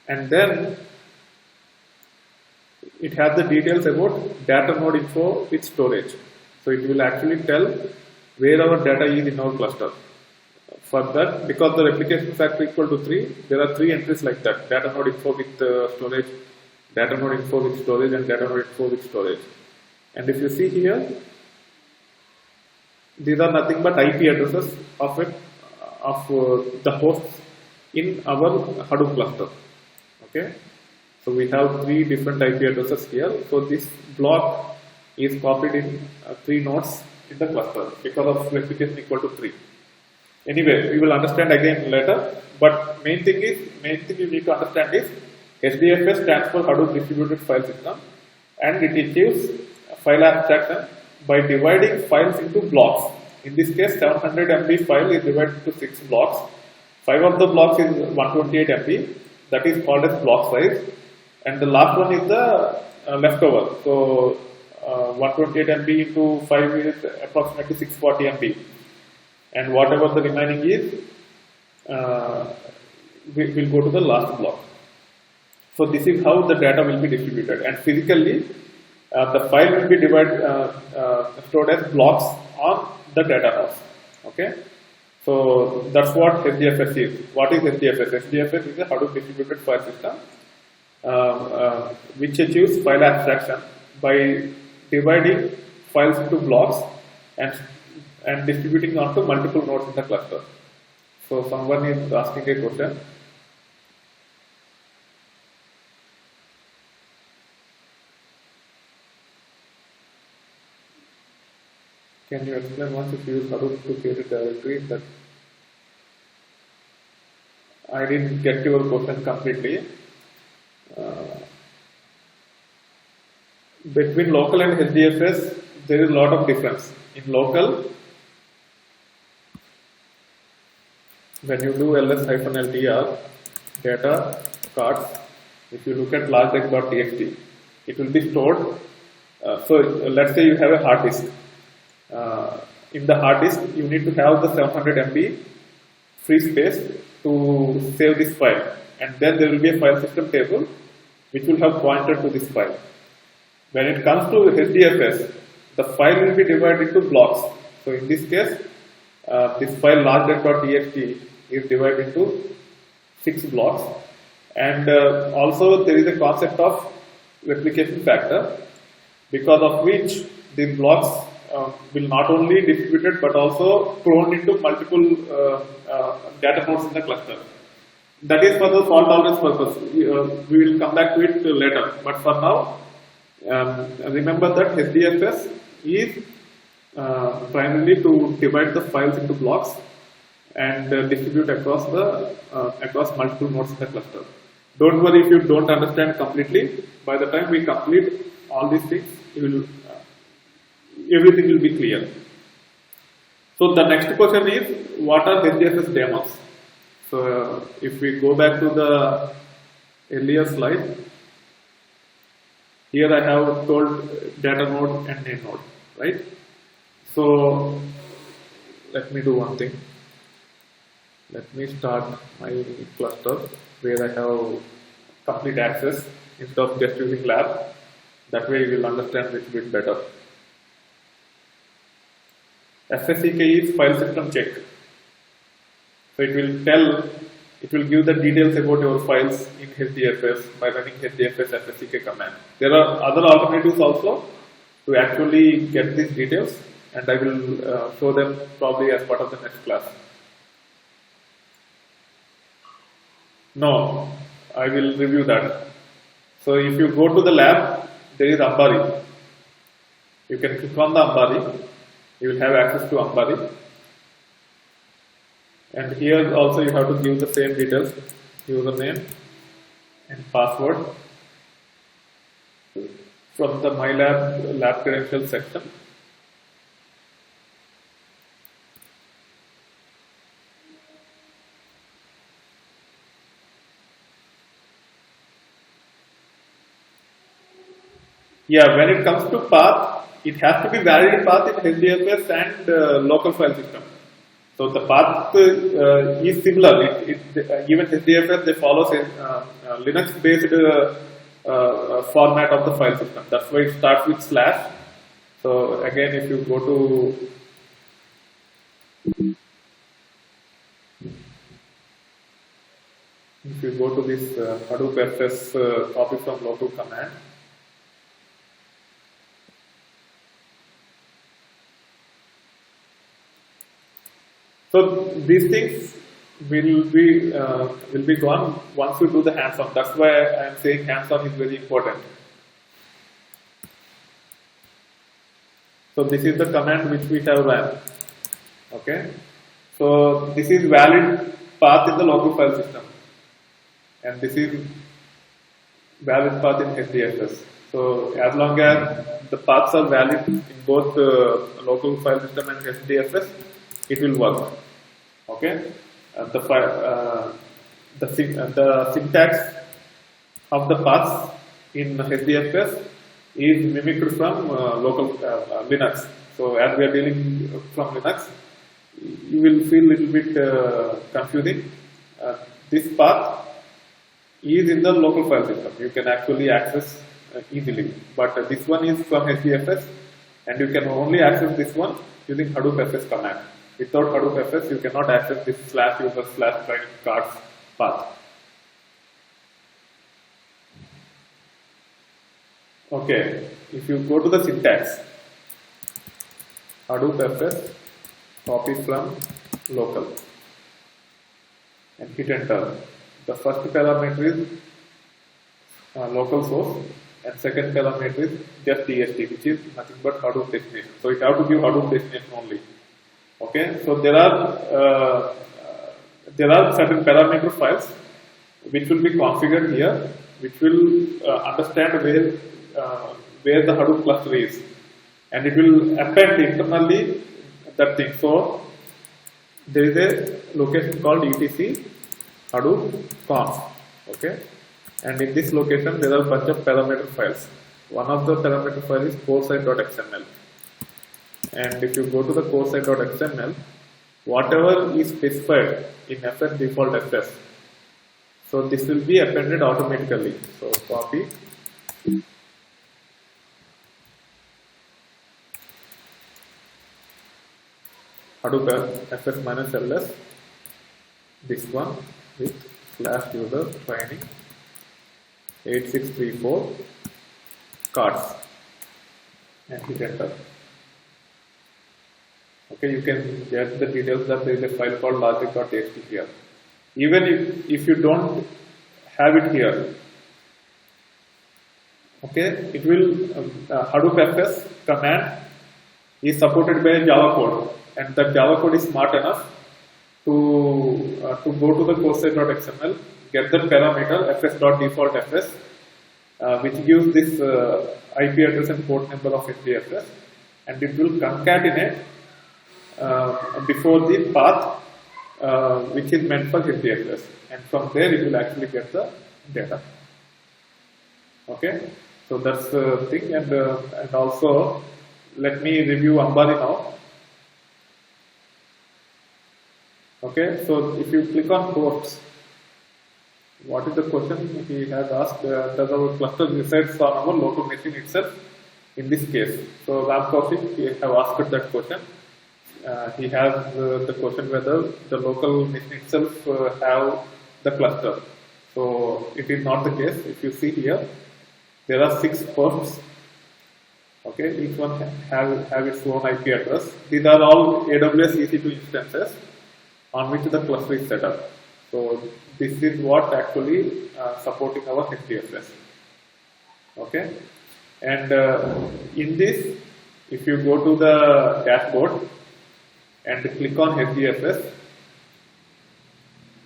and then it has the details about data node info with storage. So it will actually tell where our data is in our cluster. For that, because the replication factor equal to 3, there are 3 entries like that: data node info with storage, data node info with storage, and data node info with storage. And if you see here, these are nothing but IP addresses of the hosts in our Hadoop cluster. Okay, so we have 3 different IP addresses here. So this block is copied in 3 nodes in the cluster because of replication equal to 3. Anyway, we will understand again later. But main thing you need to understand is HDFS stands for Hadoop Distributed File System, and it achieves file abstraction by dividing files into blocks. In this case, 700 MB file is divided into 6 blocks. 5 of the blocks is 128 MB. That is called as block size, and the last one is the leftover. So 128 MB into 5 is approximately 640 MB, and whatever the remaining is will go to the last block. So this is how the data will be distributed, and physically the file will be stored as blocks on the data house. Okay, so that's what HDFS is. What is HDFS? HDFS is a Hadoop distributed file system which achieves file abstraction by dividing files into blocks and distributing onto multiple nodes in the cluster. So someone is asking a question. Can you explain once if you use Hadoop to create a directory? That I didn't get your question completely. Between local and HDFS, there is a lot of difference. In local, when you do ls-ltr data cards, if you look at largedeck.txt, it will be stored. So let's say you have a hard disk. In the hard disk, you need to have the 700 MB free space to save this file, and then there will be a file system table which will have pointer to this file. When it comes to HDFS, the file will be divided into blocks. So in this case, this file largedeck.txt is divided into 6 blocks, and also there is a concept of replication factor, because of which these blocks will not only distributed but also cloned into multiple data nodes in the cluster. That is for the fault tolerance purpose. We will come back to it later. But for now, remember that HDFS is primarily to divide the files into blocks and distribute across multiple nodes in the cluster. Don't worry if you don't understand completely. By the time we complete all these things, everything will be clear. So the next question is, what are HDFS demos? So if we go back to the earlier slide, here I have told data node and name node, right? So let me do one thing. Let me start my cluster where I have complete access instead of just using lab. That way you will understand it a bit better. FSCK is file system check. So it will give the details about your files in HDFS by running HDFS FSCK command. There are other alternatives also to actually get these details, and I will show them probably as part of the next class. No, I will review that. So if you go to the lab, there is Ambari. You can click on the Ambari. You will have access to Ambari. And here also you have to give the same details, username and password from the My lab credentials section. Yeah, when it comes to path, it has to be valid path in HDFS and local file system. So the path is similar. Even HDFS, they follow Linux-based format of the file system. That's why it starts with slash. So again, if you go to this Hadoop FS copy from local command. So these things will be gone once you do the hands-on. That's why I am saying hands-on is very important. So this is the command which we have run. Okay. So this is valid path in the local file system, and this is valid path in HDFS. So as long as the paths are valid in both local file system and HDFS, it will work. Okay, the syntax of the paths in HDFS is mimicked from local Linux. So as we are dealing from Linux, you will feel a little bit confusing. This path is in the local file system. You can actually access easily, but this one is from HDFS, and you can only access this one using Hadoop FS command. Without Hadoop FS, you cannot access this /user/training cards path. Okay, if you go to the syntax, Hadoop FS, copy from local, and hit enter. The first parameter is local source, and second parameter is just DST, which is nothing but Hadoop destination. So you have to give Hadoop destination only. Okay, so there are certain parameter files which will be configured here, which will understand where the Hadoop cluster is, and it will append internally that thing. So there is a location called etc Hadoop conf. Okay, and in this location there are a bunch of parameter files. One of the parameter files is coresite.xml. And if you go to the coresite.xml, whatever is specified in FS default FS, so this will be appended automatically. So copy, Hadoop FS -ls, this one with /user training 8634 cards, and hit enter. Okay, you can get the details that there is a file called logic.txt here. Even if you don't have it here, okay, it will Hadoop FS command is supported by Java code, and that Java code is smart enough to go to the coresite.xml, get the parameter fs.defaultfs, which gives this IP address and port number of HDFS, and it will concatenate before the path which is meant for HDFS, and from there it will actually get the data. Okay, so that's the thing, and also let me review Ambari now. Okay, so if you click on ports, what is the question he has asked? Does our cluster resides on our local machine itself? In this case, so Ram Kaushik, he have asked that question. He has the question whether the local machine itself have the cluster. So it is not the case. If you see here, there are 6 hosts. Okay, each one have its own IP address. These are all AWS EC2 instances on which the cluster is set up. So this is what actually supporting our HDFS. Okay, and in this, if you go to the dashboard and click on HDFS,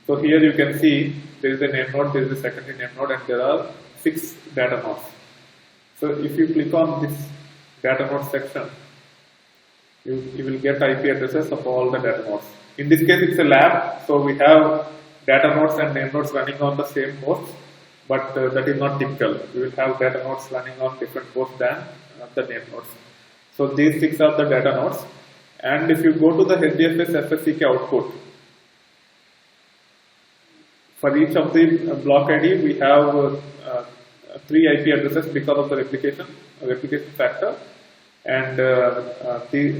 so here you can see there is a name node, there is a secondary name node, and there are 6 data nodes. So if you click on this data node section, you will get IP addresses of all the data nodes. In this case, it's a lab, so we have data nodes and name nodes running on the same host, but that is not typical. We will have data nodes running on different hosts than the name nodes. So these 6 are the data nodes, and if you go to the HDFS FSCK output, for each of the block ID, we have 3 IP addresses because of the replication factor, and these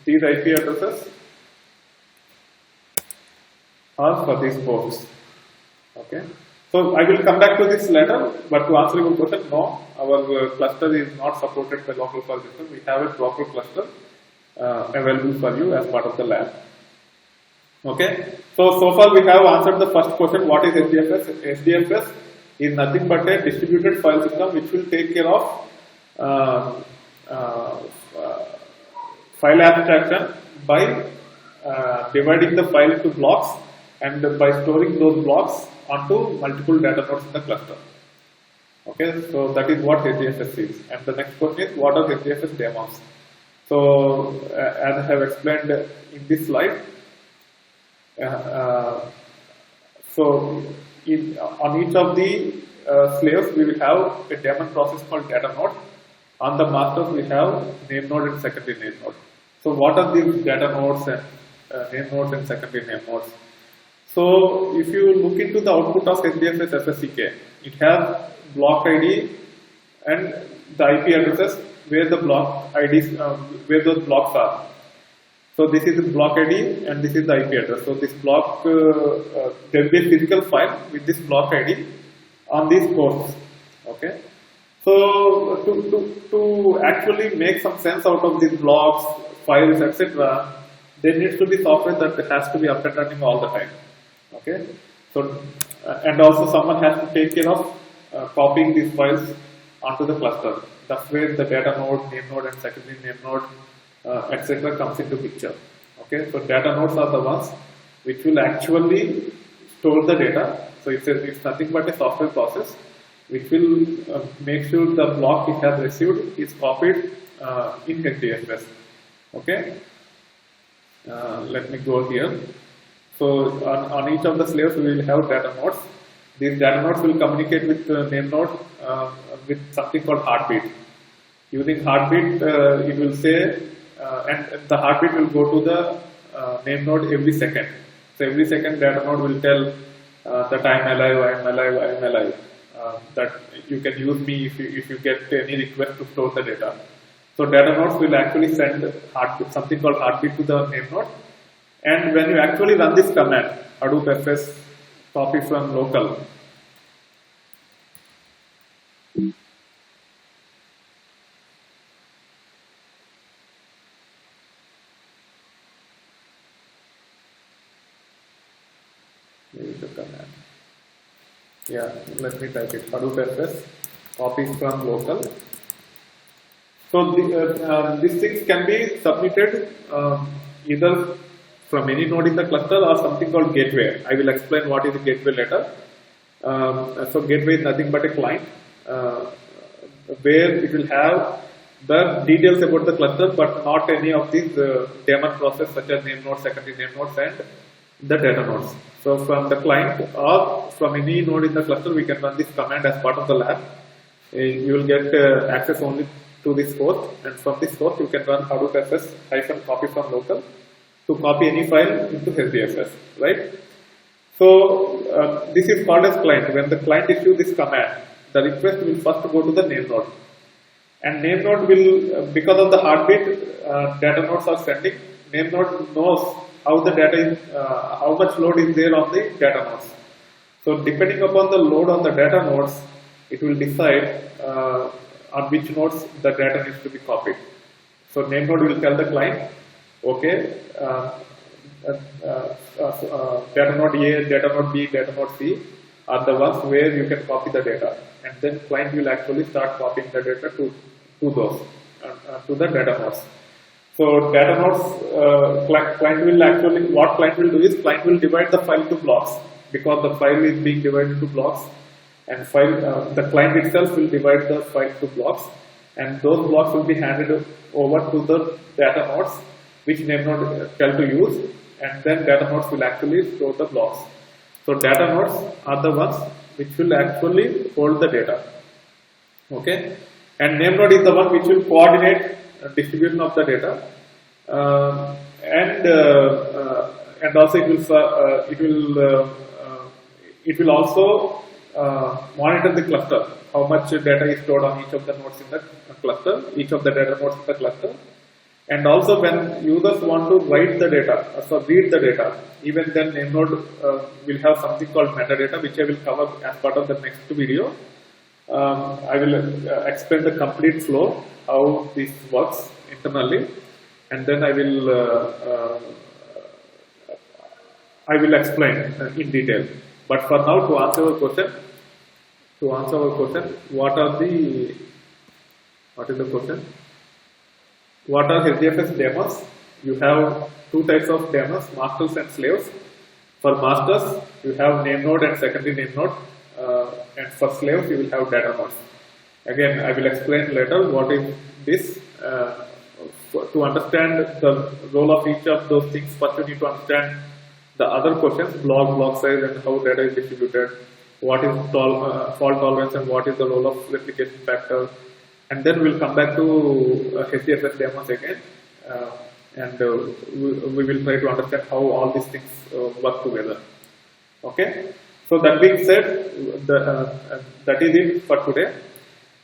IP addresses are for these hosts. Okay, so I will come back to this later, but to answer your question, no, our cluster is not supported by local file system. We have a proper cluster available for you as part of the lab. Okay, so far we have answered the first question, what is HDFS? HDFS is nothing but a distributed file system which will take care of file abstraction by dividing the file into blocks and by storing those blocks onto multiple data nodes in the cluster. Okay, so that is what HDFS is. And the next question is, what are HDFS daemons? So as I have explained in this slide, so on each of the slaves we will have a daemon process called data node. On the masters we have name node and secondary name node. So what are these data nodes and name nodes and secondary name nodes? So if you look into the output of HDFS FSCK, it has block ID and the IP addresses where the block IDs, where those blocks are. So this is the block ID and this is the IP address. So this block, there will be a physical file with this block ID on these hosts. Okay. So to actually make some sense out of these blocks, files, etc., there needs to be software that has to be up and running all the time. Okay. So and also someone has to take care of copying these files onto the cluster. That's where the data node, name node, and secondary name node, etc. comes into picture. Okay, so data nodes are the ones which will actually store the data. So it's nothing but a software process which will make sure the block it has received is copied in HDFS. Okay, let me go here. So on each of the slaves we will have data nodes. These data nodes will communicate with the name node with something called heartbeat. Using heartbeat, it will say, and the heartbeat will go to the name node every second. So every second data node will tell that I am alive, I am alive, I am alive. That you can use me if you get any request to store the data. So data nodes will actually send heartbeat, something called heartbeat to the name node. And when you actually run this command, Hadoop FS copy from local, here is the command. Yeah, let me type it. Hadoop FS copies from local. So these things can be submitted either from any node in the cluster or something called gateway. I will explain what is a gateway later. So gateway is nothing but a client where it will have the details about the cluster, but not any of these daemon process such as name nodes, secondary name nodes, and the data nodes. So from the client or from any node in the cluster, we can run this command as part of the lab. You will get access only to this host, and from this host you can run Hadoop FS -copy from local to copy any file into HDFS, right? So this is called as client. When the client issues this command, the request will first go to the name node, and name node will, because of the heartbeat data nodes are sending, name node knows how the data is, how much load is there on the data nodes. So depending upon the load on the data nodes, it will decide on which nodes the data needs to be copied. So name node will tell the client, okay, data node A, data node B, data node C are the ones where you can copy the data, and then client will actually start copying the data to those to the data nodes. So data nodes, client will actually, what client will do is client will divide the file to blocks, because the file is being divided to blocks, and the client itself will divide the file to blocks, and those blocks will be handed over to the data nodes, which name node tell to use, and then data nodes will actually store the blocks. So data nodes are the ones which will actually hold the data. Okay, and name node is the one which will coordinate distribution of the data, and also it will also monitor the cluster, how much data is stored on each of the nodes in the cluster, each of the data nodes in the cluster. And also when users want to write the data, so read the data, even then name node will have something called metadata, which I will cover as part of the next video. I will explain the complete flow, how this works internally, and then I will explain in detail. But for now, to answer our question, what is the question? What are HDFS daemons? You have two types of daemons, masters and slaves. For masters, you have name node and secondary name node, and for slaves, you will have data nodes. Again, I will explain later what is this. To understand the role of each of those things, first you need to understand the other questions, block size, and how data is distributed, what is fault tolerance, and what is the role of replication factor. And then we'll come back to HDFS daemons again, and we will try to understand how all these things work together. Okay, so that being said, that is it for today.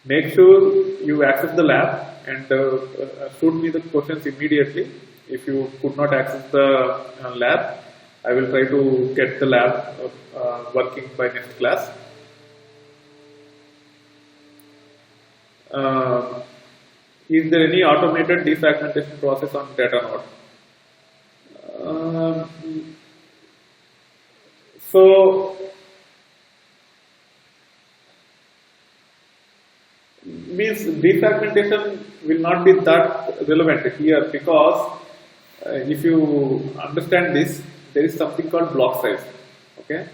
Make sure you access the lab and shoot me the questions immediately. If you could not access the lab, I will try to get the lab working by next class. Is there any automated defragmentation process on data node? So means defragmentation will not be that relevant here, because if you understand this, there is something called block size. Okay,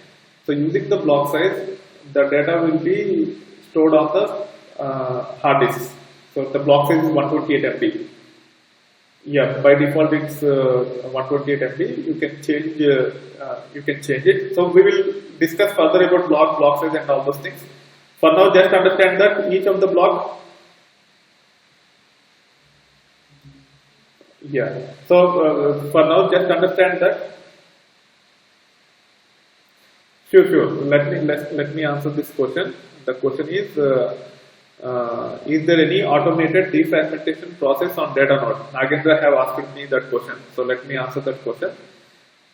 so using the block size, the data will be stored on the hard disk. So the block size is 128 MB. Yeah, by default it's 128 MB. You can change it. So we will discuss further about block size and all those things. For now, just understand that each of the block. Yeah. So for now, just understand that. Sure. Let me answer this question. The question is there any automated defragmentation process on data node? Nagendra have asked me that question. So let me answer that question.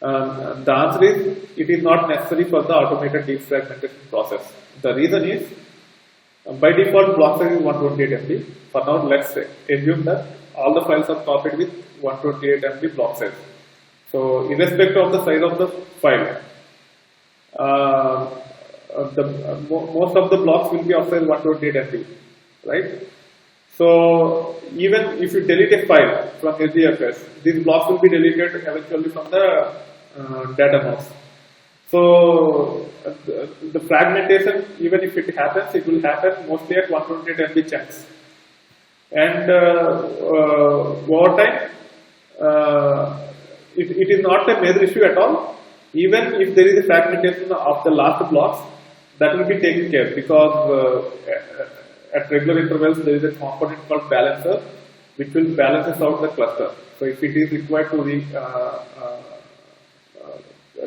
The answer is, it is not necessary for the automated defragmentation process. The reason is, by default block size is 128 MB. For now, let's assume that all the files are copied with 128 MB block size. So irrespective of the size of the file, most of the blocks will be of size 128 MB, right? So even if you delete a file from HDFS, these blocks will be deleted eventually from the data nodes. So the fragmentation, even if it happens, it will happen mostly at 128 MB chunks. And over time, it is not a major issue at all. Even if there is a fragmentation of the last blocks, that will be taken care, because at regular intervals there is a component called balancer, which will balance out the cluster. So if it is required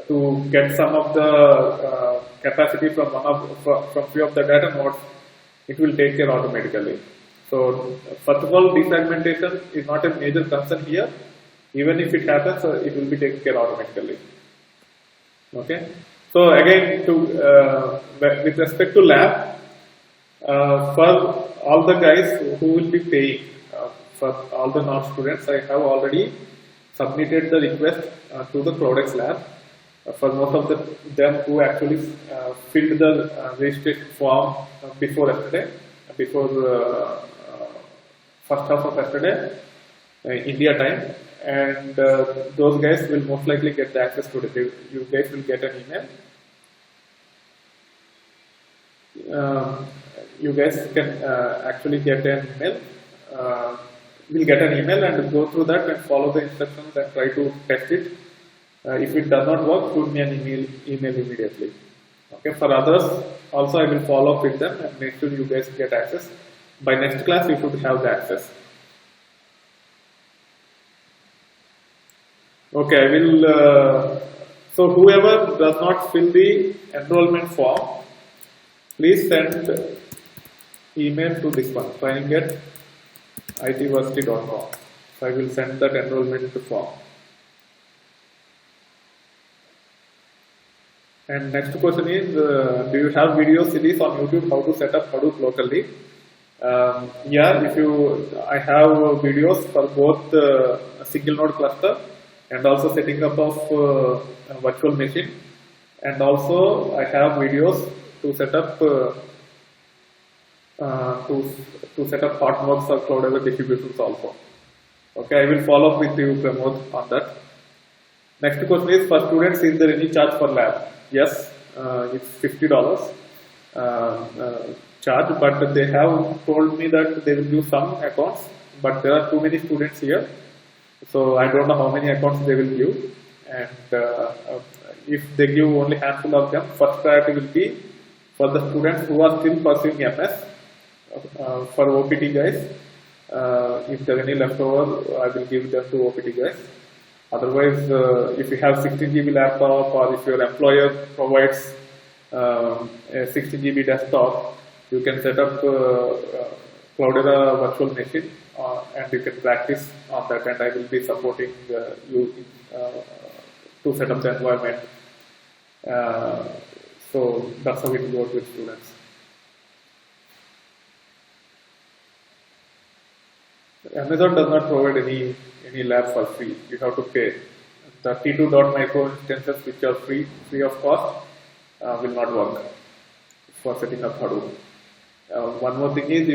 to get some of the capacity from few of the data nodes, it will take care automatically. So first of all, defragmentation is not a major concern here. Even if it happens, it will be taken care automatically. Okay. So again, with respect to lab, for all the guys who will be paying, for all the non-students, I have already submitted the request to the Cloudx lab. for most of them who actually filled the registration form before yesterday, before first half of yesterday, India time, and those guys will most likely get the access today. You guys will get an email. You guys can actually get an email. Will get an email and go through that and follow the instructions and try to test it. If it does not work, shoot me an email immediately. Okay. For others, also I will follow up with them and make sure you guys get access. By next class, you should have the access. Okay, I will. So whoever does not fill the enrollment form, please send email to this one, training@itversity.com. So I will send that enrollment form. And next question is, do you have video series on YouTube how to set up Hadoop locally? Yeah, I have videos for both a single node cluster and also setting up of a virtual machine, and also I have videos to set up to set up Hotworks or Cloudera distributions also. Okay, I will follow up with you, Pramod, on that. Next question is, for students, is there any charge for lab? Yes, it's $50 charge, but they have told me that they will give some accounts, but there are too many students here, so I don't know how many accounts they will give. And if they give only handful of them, first priority will be for the students who are still pursuing MS. For OPT guys, if there are any leftover, I will give them to OPT guys. Otherwise, if you have 16 GB laptop, or if your employer provides a 16 GB desktop, you can set up Cloudera virtual machine and you can practice on that, and I will be supporting you to set up the environment. So that's how it works with students. Amazon does not provide any lab for free. You have to pay. The T2.micro instances, which are free of cost, will not work for setting up Hadoop. One more thing is,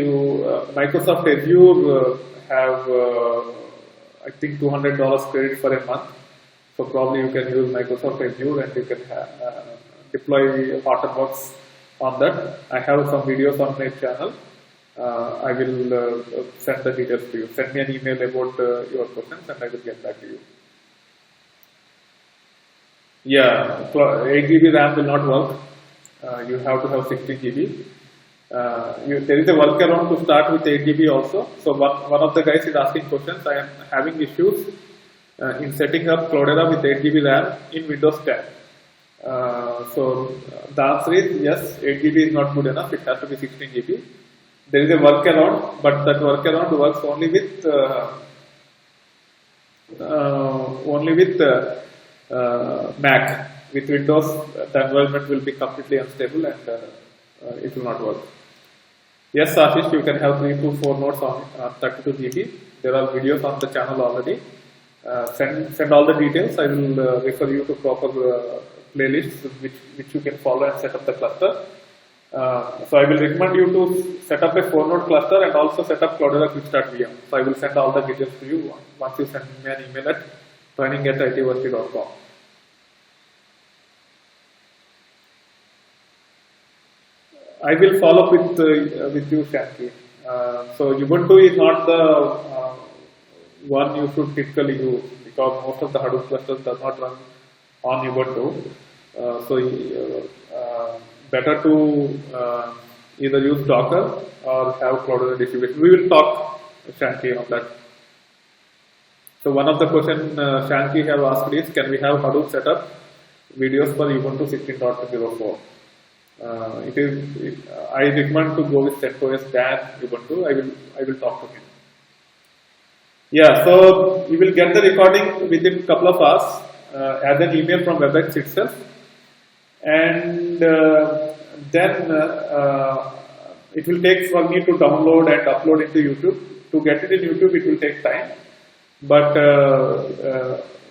Microsoft Azure have I think $200 credit for a month. So probably you can use Microsoft Azure and you can deploy Hortonworks on that. I have some videos on my channel. I will send the details to you. Send me an email about your questions and I will get back to you. Yeah, 8 GB RAM will not work. You have to have 16 GB. There is a workaround to start with 8 GB also. So one of the guys is asking questions. I am having issues in setting up Cloudera with 8 GB RAM in Windows 10. So the answer is yes, 8 GB is not good enough. It has to be 16 GB. There is a workaround, but that workaround works only with Mac. With Windows, the environment will be completely unstable and it will not work. Yes, Ashish, you can have 3 to 4 nodes on 32 GB. There are videos on the channel already. Send all the details. I will refer you to proper playlists which you can follow and set up the cluster. So I will recommend you to set up a 4-node cluster and also set up Cloudera Quick Start VM. So I will send all the details to you once you send me an email at training@itversity.com. I will follow up with you, Shanky. So Ubuntu is not the one you should typically use, because most of the Hadoop clusters does not run on Ubuntu. Better to either use Docker or have Cloudera distribution. We will talk, Shanky, on that. So one of the questions Shanky have asked is, can we have Hadoop setup videos for Ubuntu 16.04? I recommend to go with CentOS than Ubuntu. I will talk to him. Yeah, so you will get the recording within a couple of hours as an email from WebEx itself, and then it will take for me to download and upload into YouTube. To get it in YouTube, it will take time, but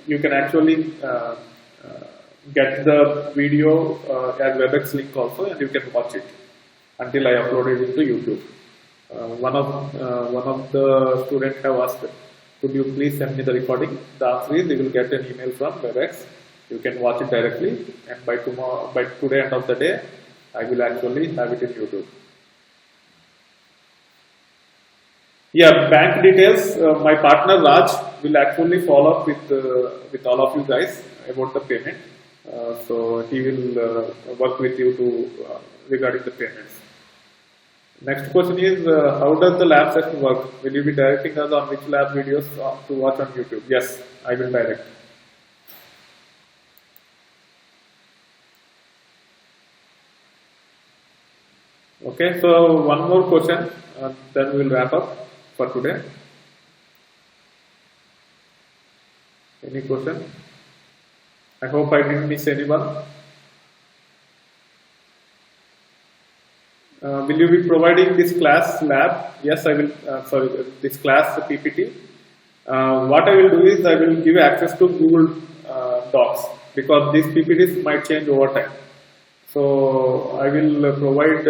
you can actually get the video as WebEx link also, and you can watch it until I upload it into YouTube. One of the students have asked, could you please send me the recording? The answer is, you will get an email from WebEx. You can watch it directly, and by today end of the day, I will actually have it in YouTube. Yeah, bank details. My partner Raj will actually follow up with all of you guys about the payment. So he will work with you to regarding the payments. Next question is, how does the lab session work? Will you be directing us on which lab videos to watch on YouTube? Yes, I will direct. Okay, so one more question, then we will wrap up for today. Any question? I hope I didn't miss anyone. Will you be providing this class lab? Yes, I will. Sorry, this class PPT. What I will do is I will give access to Google Docs, because these PPTs might change over time. So I will provide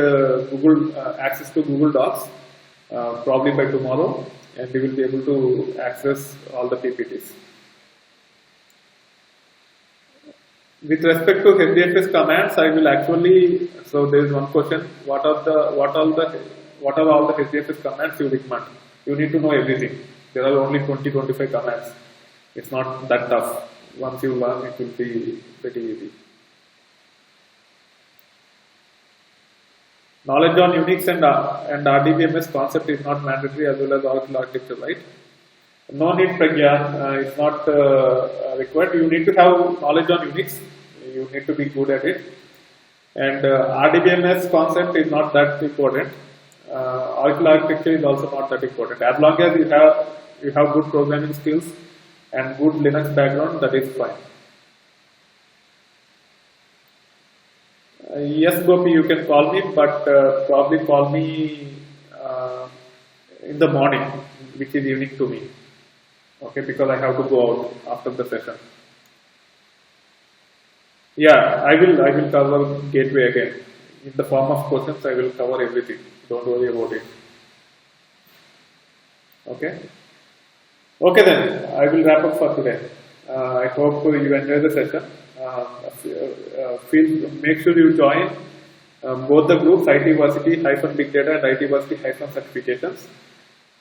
Google access to Google Docs probably by tomorrow, and you will be able to access all the PPTs. With respect to HDFS commands, I will actually. So there is one question: what are all the HDFS commands you recommend? You need to know everything. There are only 20-25 commands. It's not that tough. Once you learn, it will be pretty easy. Knowledge on Unix and RDBMS concept is not mandatory, as well as Oracle architecture, right? No need, Pragya. It's not required. You need to have knowledge on Unix. You need to be good at it. And RDBMS concept is not that important. Oracle architecture is also not that important. As long as you have good programming skills and good Linux background, that is fine. Yes, Gopi, you can call me, but probably call me in the morning, which is evening to me. Okay, because I have to go out after the session. Yeah, I will cover gateway again. In the form of questions, I will cover everything. Don't worry about it. Okay? Okay then, I will wrap up for today. I hope you enjoy the session. Make sure you join both the groups, IT-Varsity-Big Data and IT-Varsity-Certifications.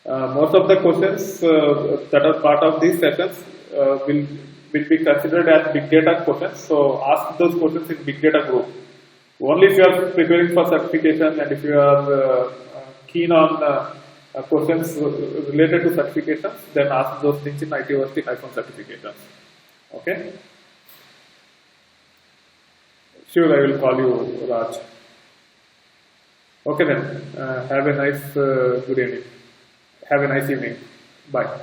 Most of the questions that are part of these sessions will be considered as big data questions. So ask those questions in big data group. Only if you are preparing for certification and if you are keen on questions related to certifications, then ask those things in IT-Varsity-Certifications. Okay? Sure, I will call you, Raj. Okay then, have a nice good evening. Have a nice evening. Bye.